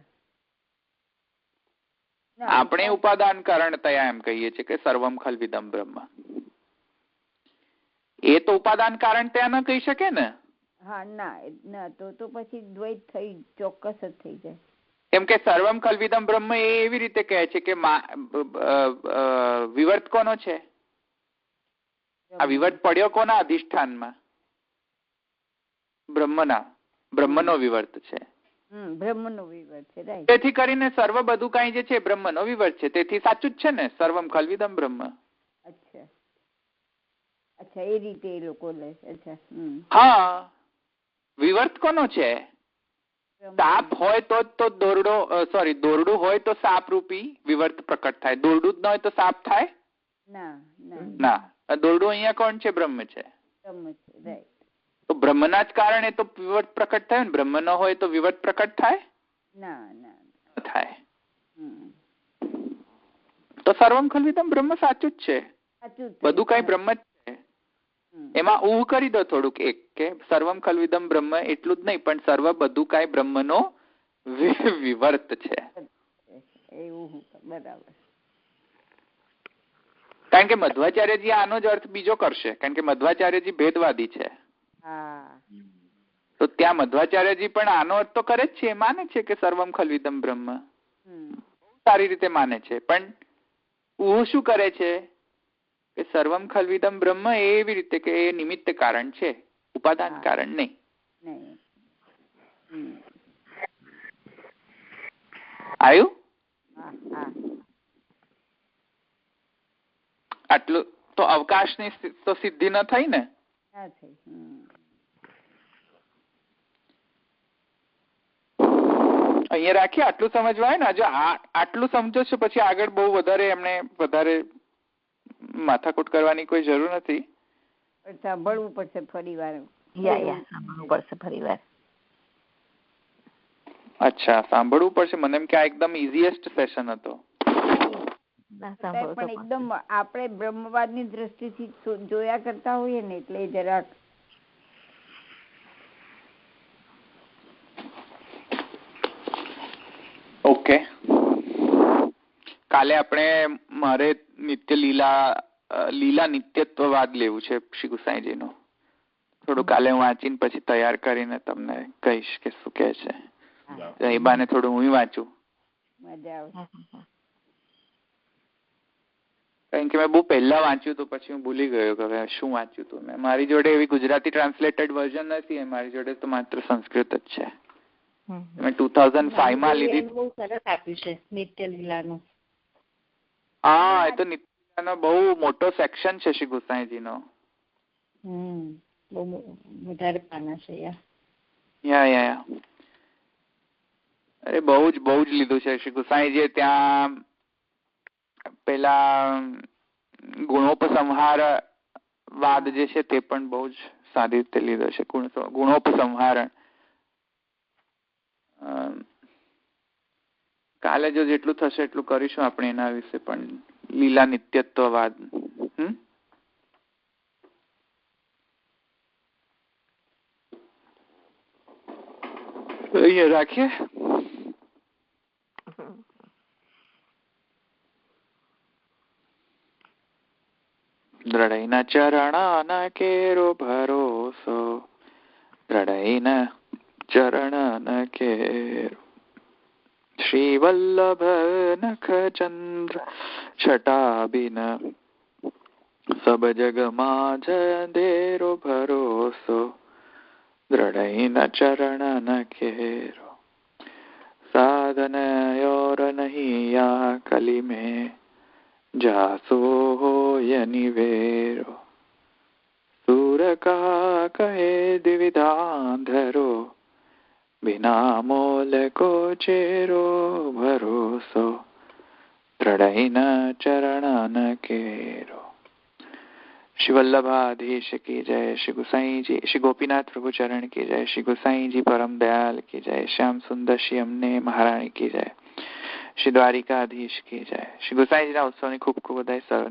S2: આપણે ઉપાદાન કારણ તયા એમ કહીએ છીએ કે સર્વમ ખલ્વિદમ બ્રહ્મ. એ તો ઉપાદાન કારણ તયા ન કહી શકે ને.
S6: હા, ના તો પછી દ્વૈત થઈ ચોક્કસ જ થઈ જાય.
S2: કેમ કે સર્વમ ખલ્વિદમ બ્રહ્મ એ એવી રીતે કહે છે કે વિવર્ત કોનો છે? આ વિવર્ત પડ્યો કોના અધિષ્ઠાનમાં? બ્રહ્મનો વિવર્ત છે.
S6: બ્રહ્મનો વિવર્ત છે, રાઈટ.
S2: તેથી કરીને સર્વ બધું કાંઈ જે છે બ્રહ્મનો વિવર્ત છે. તેથી સાચું જ છે ને, સર્વમ ખલ્વિદમ બ્રહ્મ.
S6: અચ્છા, એ રીતે એ લોકો લે. અચ્છા,
S2: હા. વિવર્ત કોનો છે? સાપ હોય તો દોરડું હોય તો સાપ રૂપી વિવર્ત પ્રકટ થાય. દોરડું જ ન હોય તો સાપ થાય? ના. દોરડું અહીંયા કોણ છે? બ્રહ્મ છે. તો બ્રહ્મના જ કારણે તો વિવર્ત પ્રકટ થાય ને. બ્રહ્મ ન હોય તો વિવર્ત પ્રકટ થાય? ના થાય. તો સર્વમ ખલ્વિદમ બ્રહ્મ સાચું જ છે. બધું કઈ બ્રહ્મ જ છે. એમાં ઊહ કરી દો થોડુંક એક કે સર્વમ ખલ્વિદમ બ્રહ્મ એટલું જ નહીં પણ સર્વ બધું કાંઈ બ્રહ્મનો વિવર્ત છે.
S6: બરાબર.
S2: કારણ કે મધ્વાચાર્યજી આનો જ અર્થ બીજો કરશે. કારણ કે મધ્વાચાર્યજી ભેદવાદી છે. તો ત્યાં મધ્વાચાર્યજી પણ આનો અર્થ તો કરે જ છે. માને છે કે સર્વમ ખલ્વિદમ બ્રહ્મ. સારી રીતે માને છે. પણ ઊહ શું કરે છે કે સર્વમ ખલ્વિદમ બ્રહ્મ એવી રીતે કે એ નિમિત્ત કારણ છે, ઉપાદાન કારણ નહીં. આવ્યું? આટલું તો અવકાશની તો સિદ્ધિ ન થઈ ને.
S1: અહીંયા રાખીએ, આટલું સમજવા હોય ને. જો આટલું સમજો છો પછી આગળ બહુ વધારે માથાકૂટ કરવાની કોઈ જરૂર નથી.
S6: સાંભળવું પડશે ફરી વાર.
S5: સાંભળવું પડશે ફરી વાર.
S1: અચ્છા, સાંભળવું પડશે. મને એમ કે આ એકદમ ઇઝીએસ્ટ સેશન હતો.
S6: પણ એકદમ આપણે બ્રહ્મવાદની દ્રષ્ટિથી જોયા કરતા હોઈએ ને એટલે જરાક.
S1: ઓકે, કાલે મારે લીલા નિત્યત્વવાદ લેવું છે શ્રી ગુસાઈજીનું. થોડું કાલે હું વાંચીને પછી તૈયાર કરીને તમને કહીશ કે શું કે છે. એ બાને થોડું હું વાંચું.
S6: મજા આવે.
S1: કારણ કે મેં બહુ પહેલા વાંચ્યું હતું, પછી હું ભૂલી ગયો કે હવે શું વાંચ્યું હતું મેં. મારી જોડે એવી ગુજરાતી ટ્રાન્સલેટેડ વર્ઝન નથી, મારી જોડે તો માત્ર સંસ્કૃત જ છે. મેં 2005 માં લીધી.
S3: બહુ સરસ આપ્યું છે નિત્ય લીલાનું.
S1: હા, એ તો નિત્ય લીલાનો બહુ મોટો સેક્શન છે શ્રી ગુસાઈજીનો.
S3: બહુ વધારે પાના છે
S1: યા. અરે બહુ જ લીધું છે શ્રી ગુસાઈજીએ. ત્યાં પેલા ગુણોપસંહાર વાદ જે છે તે પણ બહુ જ સારી રીતે લીધો છે. ગુણોપસંહારણ. કાલે જો જેટલું થશે એટલું કરીશું આપણે એના વિશે પણ. લીલા નિત્યત્વવાદ. અહીંયા રાખીએ. દ્રઢૈના ચરણાના કેરો ભરોસો, દ્રઢૈના ચરણના કેરો. શ્રી વલ્લભ નખ ચંદ્ર છટાબિન, સબ જગ માજ દેરો ભરોસો, દ્રઢૈના ચરણના કેરો. સાધન યોર નહીં યા કલી में जासो होय निवेरो, सूर का कहे द्विविधांधरो, बिना मोल को चेरो भरोसो, दृढ़ चरण केरो. श्री वल्लभाधीश की जय. श्री गुसाई जी, श्री गोपीनाथ प्रभु चरण की जय. श्री गुसाई जी परम दयाल की जय. श्याम सुंदर श्री अम्ने महारानी की जय. श्री द्वारिकाधीश की जय. श्री गुसाई जी उत्सव खूब खूब बधाई. सर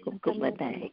S5: खूब खूब बधाई.